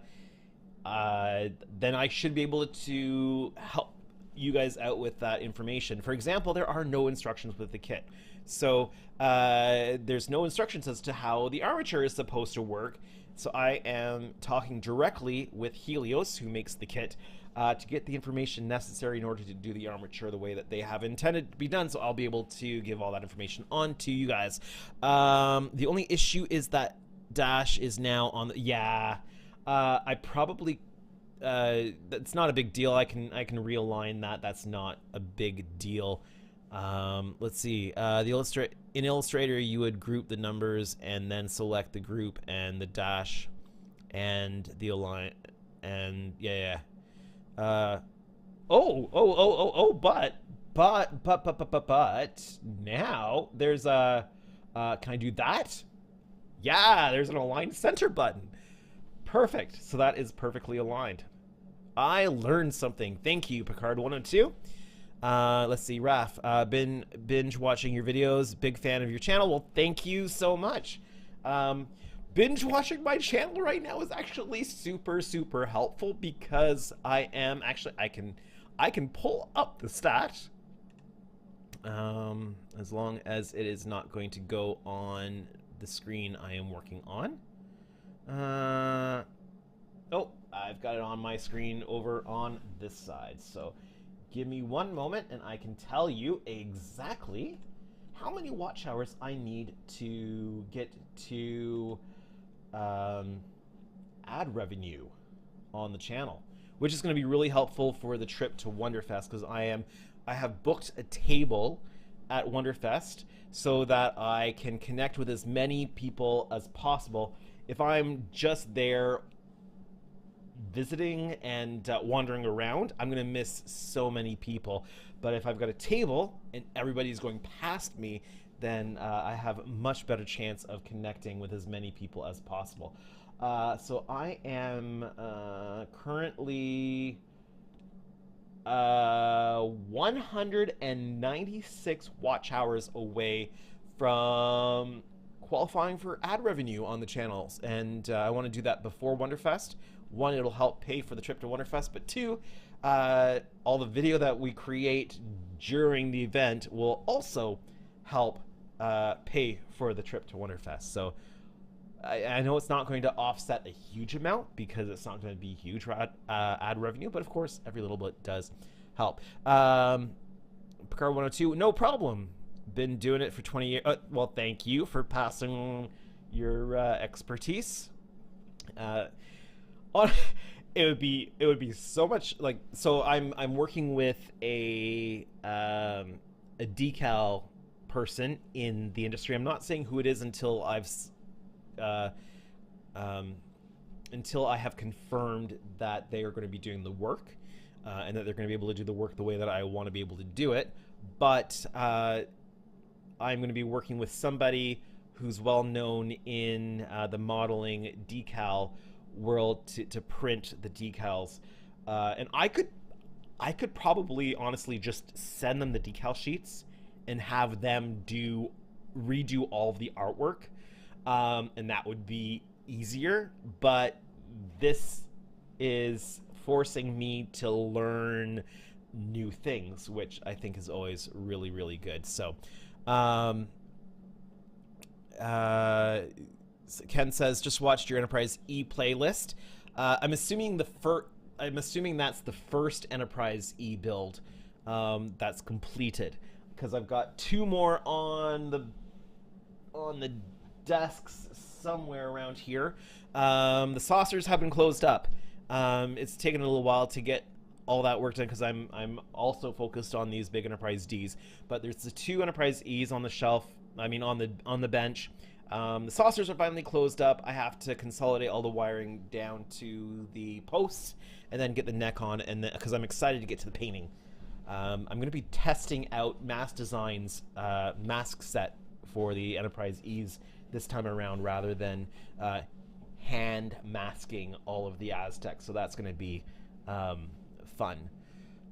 I should be able to help you guys out with that information. For example, there are no instructions with the kit. So there's no instructions as to how the armature is supposed to work. So I am talking directly with Helios, who makes the kit, to get the information necessary in order to do the armature the way that they have intended to be done. So I'll be able to give all that information on to you guys. The only issue is that dash is now on the, I probably, that's not a big deal. I can realign that. That's not a big deal. Let's see. In Illustrator, you would group the numbers and then select the group and the dash and the align and but now there's a can I do that? Yeah, there's an align center button. Perfect. So that is perfectly aligned. I learned something. Thank you, Picard 102. Let's see, Raf, been binge watching your videos, big fan of your channel. Well, thank you so much. Binge watching my channel right now is actually super helpful because I am actually, I can pull up the stat, as long as it is not going to go on the screen I am working on. Oh, I've got it on my screen over on this side, so give me one moment and I can tell you exactly how many watch hours I need to get to ad revenue on the channel. which is going to be really helpful for the trip to Wonderfest, because I have booked a table at Wonderfest so that I can connect with as many people as possible. If I'm just there visiting and wandering around, I'm going to miss so many people. But if I've got a table and everybody's going past me, then I have a much better chance of connecting with as many people as possible. So I am currently 196 watch hours away from qualifying for ad revenue on the channels, and I want to do that before Wonderfest. One, it'll help pay for the trip to Wonderfest, but two, all the video that we create during the event will also help pay for the trip to Wonderfest. So I know it's not going to offset a huge amount because it's not going to be huge ad revenue, but of course, every little bit does help. Picard 102, no problem. Been doing it for 20 years. Well, thank you for passing your expertise. It would be so much like, so I'm working with a decal person in the industry. I'm not saying who it is until until I have confirmed that they are going to be doing the work, and that they're going to be able to do the work the way that I want to be able to do it. But I'm going to be working with somebody who's well known in the modeling decal world to print the decals, and I could probably honestly just send them the decal sheets and have them redo all of the artwork, and that would be easier. But this is forcing me to learn new things, which I think is always really, really good. So Ken says, just watched your Enterprise E playlist. I'm assuming that's the first Enterprise E build that's completed, because I've got two more on the desks somewhere around here. The saucers have been closed up. It's taken a little while to get all that work done because I'm also focused on these big Enterprise Ds. But there's the two Enterprise E's on the shelf. I mean, on the bench. The saucers are finally closed up. I have to consolidate all the wiring down to the posts and then get the neck on, and because I'm excited to get to the painting. I'm going to be testing out Mass Design's mask set for the Enterprise E's this time around, rather than hand masking all of the Aztecs. So that's going to be fun.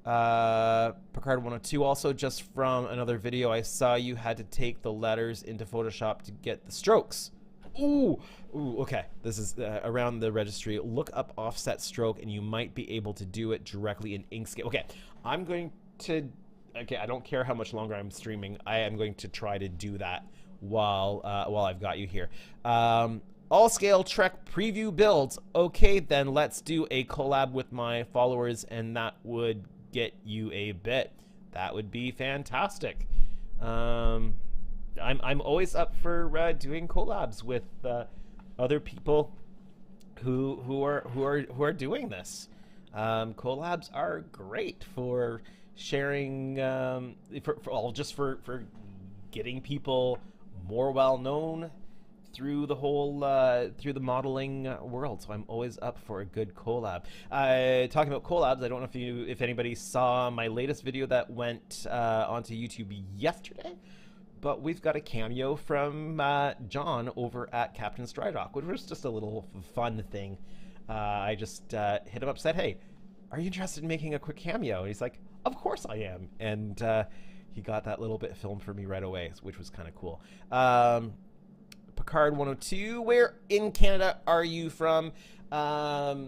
Picard 102 also, just from another video I saw, you had to take the letters into Photoshop to get the strokes. Ooh, okay. This is around the registry. Look up offset stroke and you might be able to do it directly in Inkscape. Okay, I'm going to, okay, I don't care how much longer I'm streaming. I am going to try to do that while I've got you here. All scale Trek preview builds. Okay, then let's do a collab with my followers, and that would get you a bit. That would be fantastic. I'm always up for doing collabs with other people who are doing this. Collabs are great for sharing, for getting people more well known through the whole through the modeling world. So I'm always up for a good collab. Talking about collabs, I don't know if anybody saw my latest video that went onto YouTube yesterday, but we've got a cameo from John over at Captain's Dry Dock, which was just a little fun thing. I just hit him up, said, "Hey, are you interested in making a quick cameo?" And he's like, "Of course I am." And he got that little bit filmed for me right away, which was kind of cool. Picard 102, where in Canada are you from? I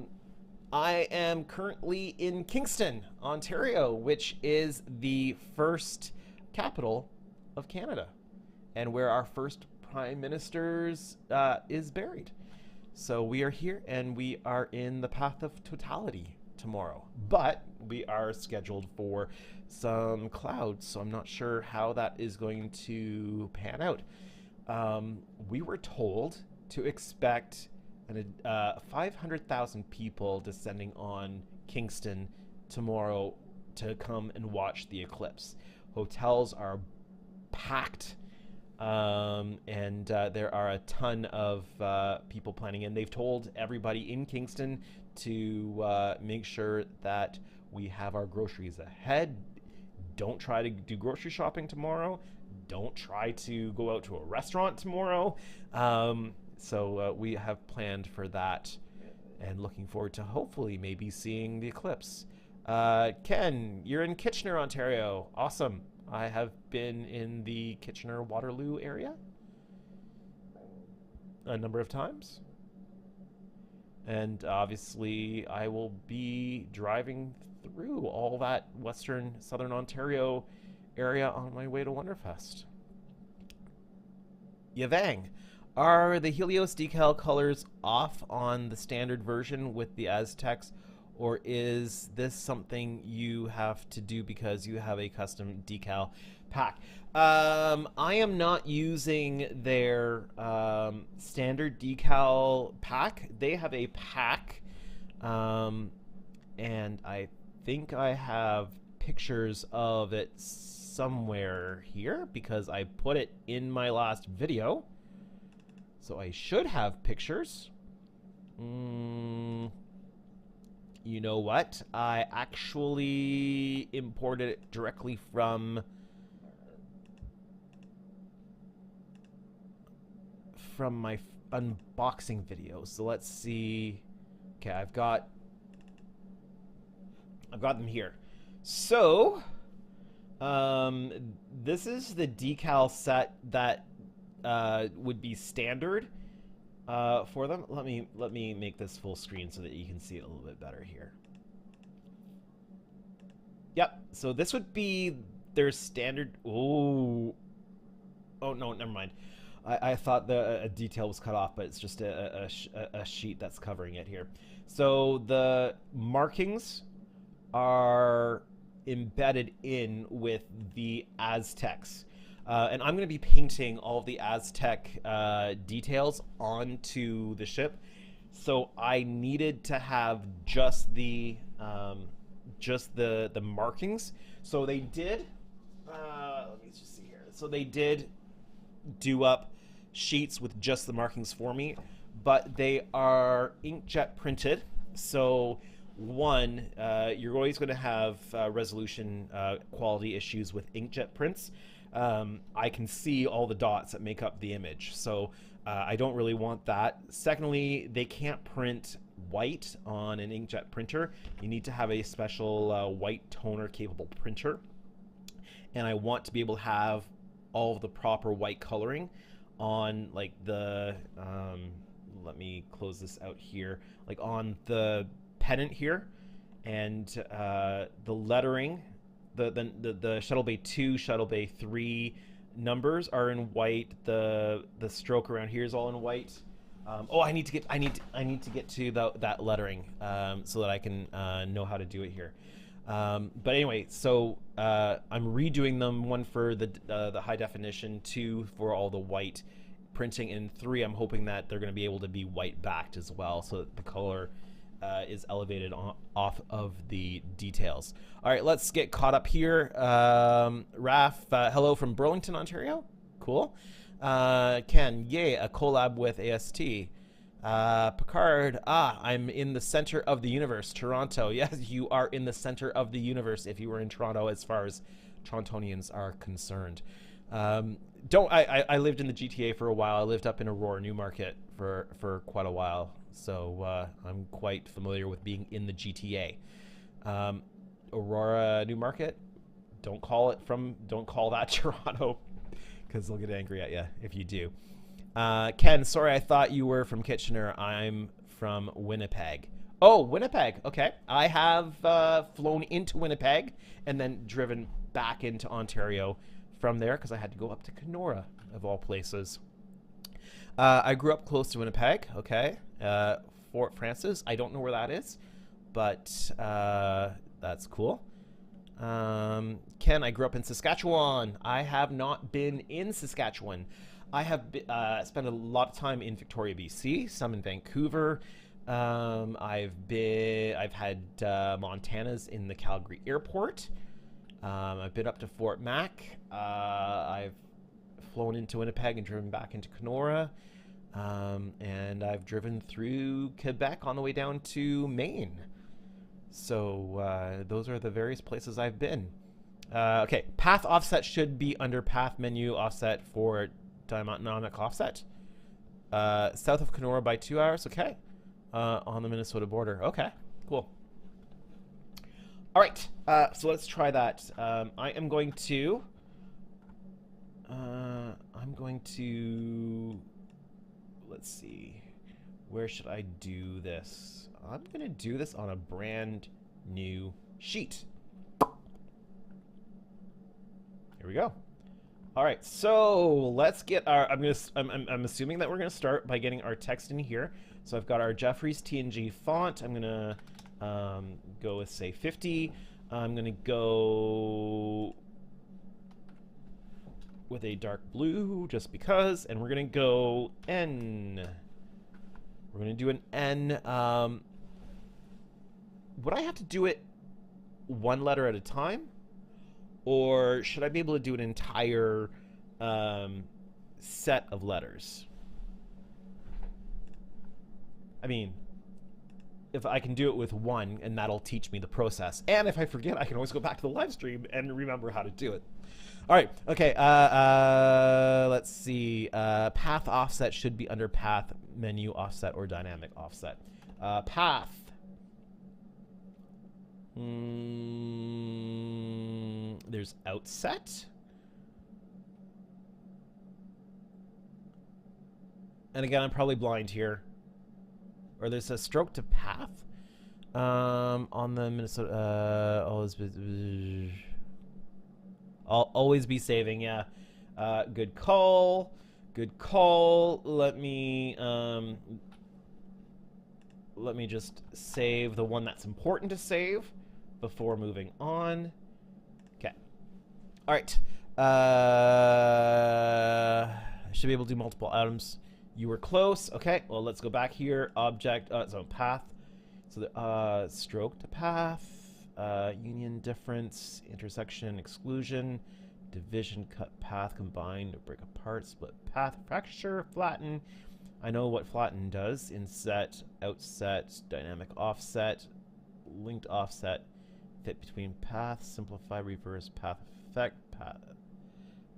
am currently in Kingston, Ontario, which is the first capital of Canada, and where our first Prime Minister is buried. So we are here, and we are in the path of totality tomorrow. But we are scheduled for some clouds, so I'm not sure how that is going to pan out. We were told to expect 500,000 people descending on Kingston tomorrow to come and watch the eclipse. Hotels are packed, and there are a ton of people planning in. They've told everybody in Kingston to make sure that we have our groceries ahead. Don't try to do grocery shopping tomorrow. Don't try to go out to a restaurant tomorrow. So we have planned for that and looking forward to hopefully maybe seeing the eclipse. Ken, you're in Kitchener, Ontario. Awesome. I have been in the Kitchener-Waterloo area a number of times. And obviously I will be driving through all that southern Ontario area on my way to Wonderfest. Yavang, are the Helios decal colors off on the standard version with the Aztecs, or is this something you have to do because you have a custom decal pack? I am not using their standard decal pack. They have a pack, and I think I have pictures of it somewhere here because I put it in my last video. So I should have pictures. You know what? I actually imported it directly from my unboxing video. So let's see. Okay, I've got them here. So this is the decal set that would be standard for them. Let me make this full screen so that you can see it a little bit better here. Yep. So this would be their standard. Oh no, never mind. I thought a detail was cut off, but it's just a sheet that's covering it here. So the markings are embedded in with the Aztecs. And I'm going to be painting all of the Aztec details onto the ship. So I needed to have just the markings. So they did, let me just see here. So they did do up sheets with just the markings for me, but they are inkjet printed. So one, you're always going to have resolution quality issues with inkjet prints. I can see all the dots that make up the image, so I don't really want that. Secondly, they can't print white on an inkjet printer. You need to have a special white toner capable printer, and I want to be able to have all of the proper white coloring on like the let me close this out here, like on the pennant here, and the lettering. The Shuttle Bay 2, Shuttle Bay 3 numbers are in white. The stroke around here is all in white. Oh, I need to get to that lettering so that I can know how to do it here. But anyway, so I'm redoing them. One for the high definition, 2 for all the white printing, and 3 I'm hoping that they're going to be able to be white backed as well, so that the color is elevated off of the details. All right, let's get caught up here. Raf, hello from Burlington, Ontario. Cool. Ken, yay, a collab with AST. Picard, I'm in the center of the universe, Toronto. Yes, you are in the center of the universe if you were in Toronto as far as Torontonians are concerned. I lived in the GTA for a while. I lived up in Aurora, Newmarket for quite a while. So I'm quite familiar with being in the GTA. Aurora, Newmarket, don't call that Toronto, because they'll get angry at you if you do. Ken, sorry, I thought you were from Kitchener. I'm from Winnipeg. Oh, Winnipeg. Okay. I have flown into Winnipeg and then driven back into Ontario from there because I had to go up to Kenora, of all places. I grew up close to Winnipeg. Okay. Fort Francis. I don't know where that is, but that's cool. Ken, I grew up in Saskatchewan. I have not been in Saskatchewan. I have spent a lot of time in Victoria, BC, some in Vancouver, I've had Montana's in the Calgary airport. I've been up to Fort Mac. I've flown into Winnipeg and driven back into Kenora. And I've driven through Quebec on the way down to Maine. So those are the various places I've been. Okay, path offset should be under path menu offset for dynamic offset. South of Kenora by 2 hours, okay. On the Minnesota border, okay, cool. All right, so let's try that. I am going to, let's see, where should I do this? I'm gonna do this on a brand new sheet. Here we go. All right, so let's get our, I'm assuming that we're gonna start by getting our text in here. So I've got our Jeffries TNG font. I'm gonna go with say 50. I'm gonna go with a dark blue just because, and we're gonna go N. We're gonna do an N. Would I have to do it one letter at a time? Or should I be able to do an entire set of letters? I mean, if I can do it with one, and that'll teach me the process. And if I forget, I can always go back to the live stream and remember how to do it. All right, okay, let's see. Path offset should be under path menu offset or dynamic offset. Path. There's outset. And again, I'm probably blind here. Or there's a stroke to path on the Minnesota. I'll always be saving. Yeah, good call. Good call. Let me just save the one that's important to save before moving on. Okay. All right. I should be able to do multiple items. You were close. Okay, well, let's go back here. Object, so path. So the stroke to path, union, difference, intersection, exclusion, division, cut, path, combine, break apart, split path, fracture, flatten. I know what flatten does. Inset, outset, dynamic offset, linked offset, fit between paths, simplify, reverse, path effect,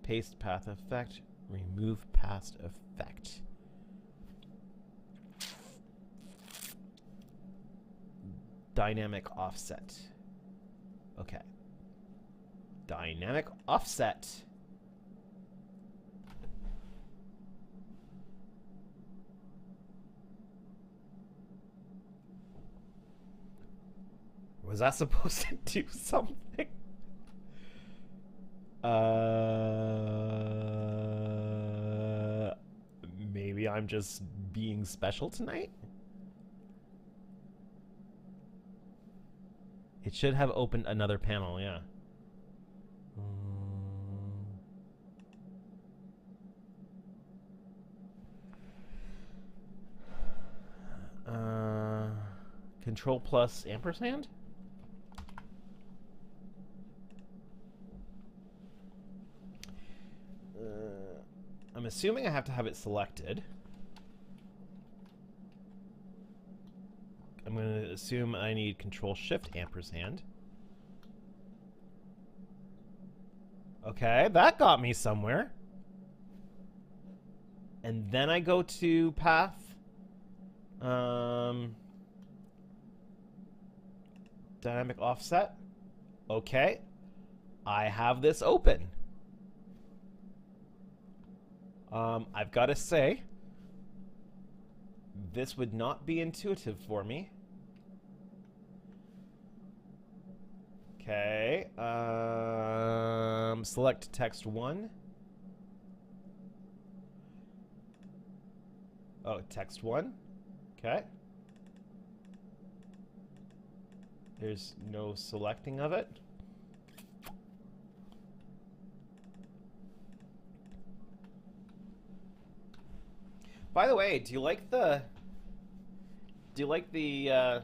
paste, path effect, remove past effect. Dynamic offset. Okay. Dynamic offset. Was that supposed to do something? Maybe I'm just being special tonight? It should have opened another panel, yeah. Control plus ampersand? I'm assuming I have to have it selected. I'm going to assume I need Control Shift ampersand. Okay, that got me somewhere. And then I go to path. Dynamic offset. Okay. I have this open. I've got to say, this would not be intuitive for me. Okay. Select text 1. Oh, text 1. Okay. There's no selecting of it. By the way, do you like the Do you like the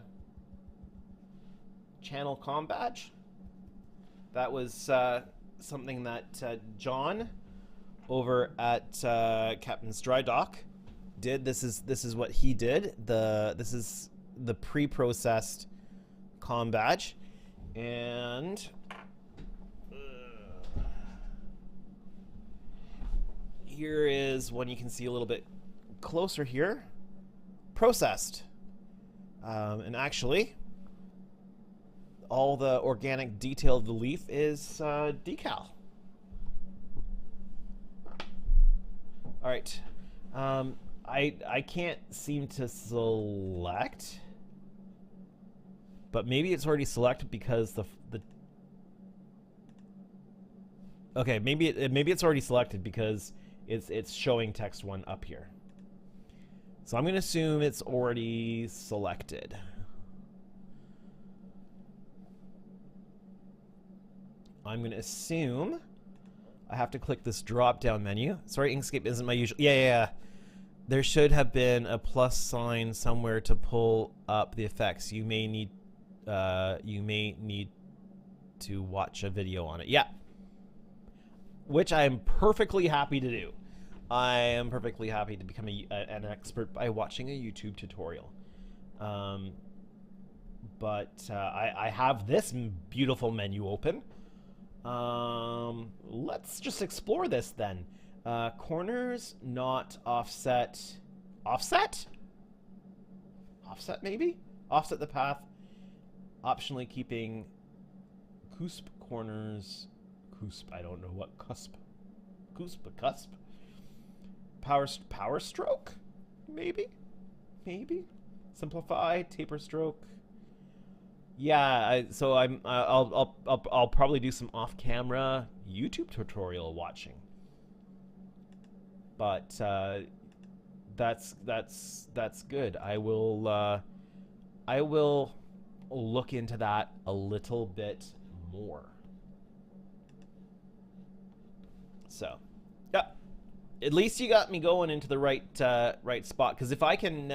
channel com badge? That was something that John over at Captain's Dry Dock did. This is what he did. This is the pre-processed com badge, and here is one you can see a little bit closer here. Processed, and actually, all the organic detail of the leaf is decal. All right, I can't seem to select, but maybe it's already selected because the okay, maybe it's already selected because it's showing text 1 up here. So I'm going to assume it's already selected. I'm going to assume I have to click this drop-down menu. Sorry, Inkscape isn't my usual... Yeah. There should have been a plus sign somewhere to pull up the effects. You may need to watch a video on it. Yeah. Which I am perfectly happy to do. I am perfectly happy to become an expert by watching a YouTube tutorial. But I have this beautiful menu open. Let's just explore this then. Corners not offset. Offset? Offset maybe? Offset the path. Optionally keeping cusp corners. Cusp, I don't know what cusp. Cusp. Power stroke? Maybe? Simplify, taper stroke. Yeah, I'll probably do some off-camera YouTube tutorial watching. But that's good. I will look into that a little bit more. So, yeah. At least you got me going into the right spot, because if I can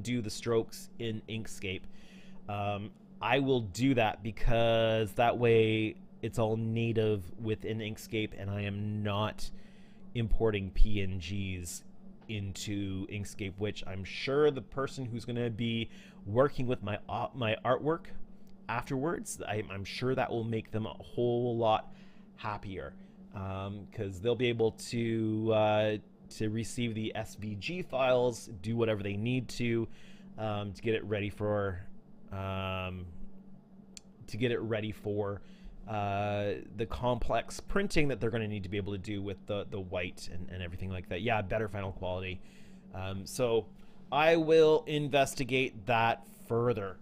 do the strokes in Inkscape, I will do that, because that way it's all native within Inkscape and I am not importing PNGs into Inkscape, which I'm sure the person who's going to be working with my artwork afterwards, I'm sure that will make them a whole lot happier, because they'll be able to receive the SVG files, do whatever they need to get it ready for the complex printing that they're going to need to be able to do with the white and everything like that. Yeah, better final quality. So I will investigate that further.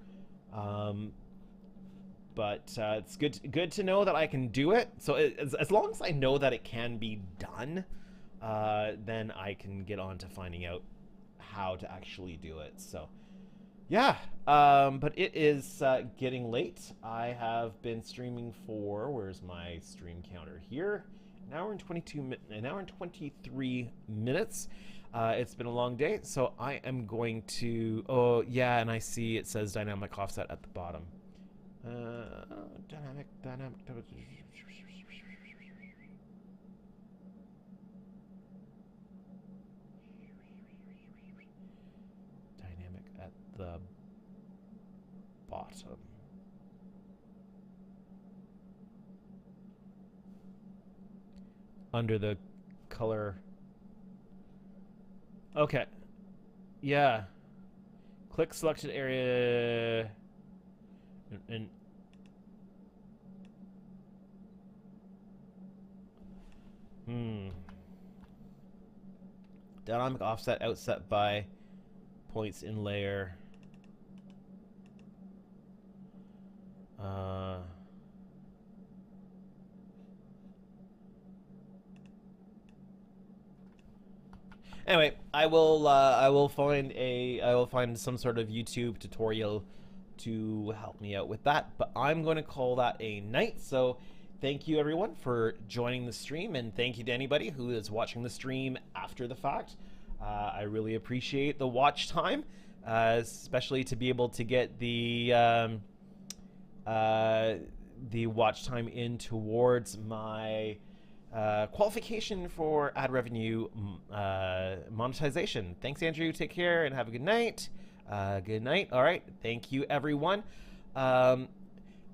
But it's good to know that I can do it. So as long as I know that it can be done, then I can get on to finding out how to actually do it. So yeah, but it is getting late. I have been streaming for, where's my stream counter here? An hour and 23 minutes. It's been a long day, so I am going to, oh yeah, and I see it says dynamic offset at the bottom. Dynamic at the bottom. Under the color. Okay. Yeah. Click selected area and dynamic offset outset by points in layer. Anyway, I will find some sort of YouTube tutorial to help me out with that, but I'm going to call that a night. So thank you everyone for joining the stream, and thank you to anybody who is watching the stream after the fact. I really appreciate the watch time, especially to be able to get the watch time in towards my qualification for ad revenue monetization. Thanks, Andrew. Take care and have a good night. Good night. All right. Thank you, everyone.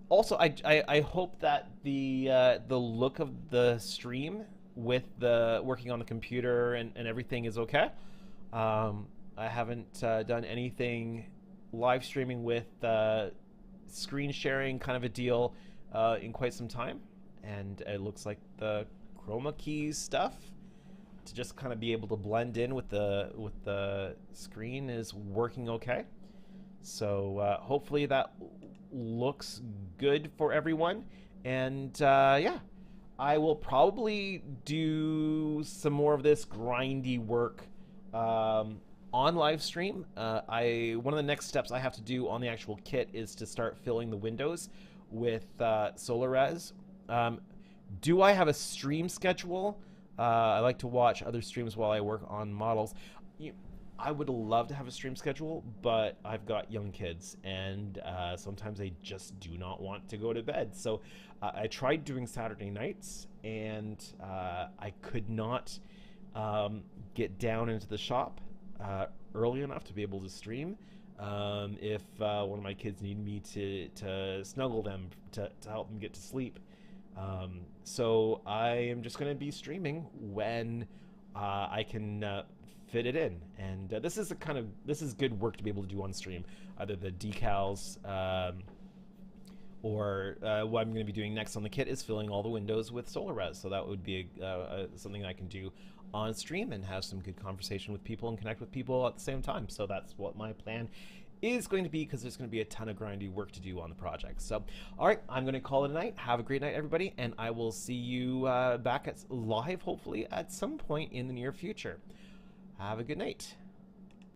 Also, I hope that the look of the stream with the working on the computer and everything is okay. I haven't done anything live streaming with screen sharing kind of a deal in quite some time, and it looks like the chroma keys stuff to just kind of be able to blend in with the screen is working okay. So hopefully that looks good for everyone. And yeah, I will probably do some more of this grindy work on live stream. One of the next steps I have to do on the actual kit is to start filling the windows with solar res. Do I have a stream schedule? I like to watch other streams while I work on models. I would love to have a stream schedule, but I've got young kids, and sometimes they just do not want to go to bed. So I tried doing Saturday nights, and I could not get down into the shop early enough to be able to stream. If one of my kids need me to snuggle them to help them get to sleep. So I am just going to be streaming when I can fit it in, and this is good work to be able to do on stream. Either the decals or what I'm going to be doing next on the kit is filling all the windows with solar res. So that would be something I can do on stream and have some good conversation with people and connect with people at the same time. So that's what my plan is going to be, because there's going to be a ton of grindy work to do on the project. So, all right, I'm going to call it a night. Have a great night, everybody, and I will see you back live, hopefully, at some point in the near future. Have a good night.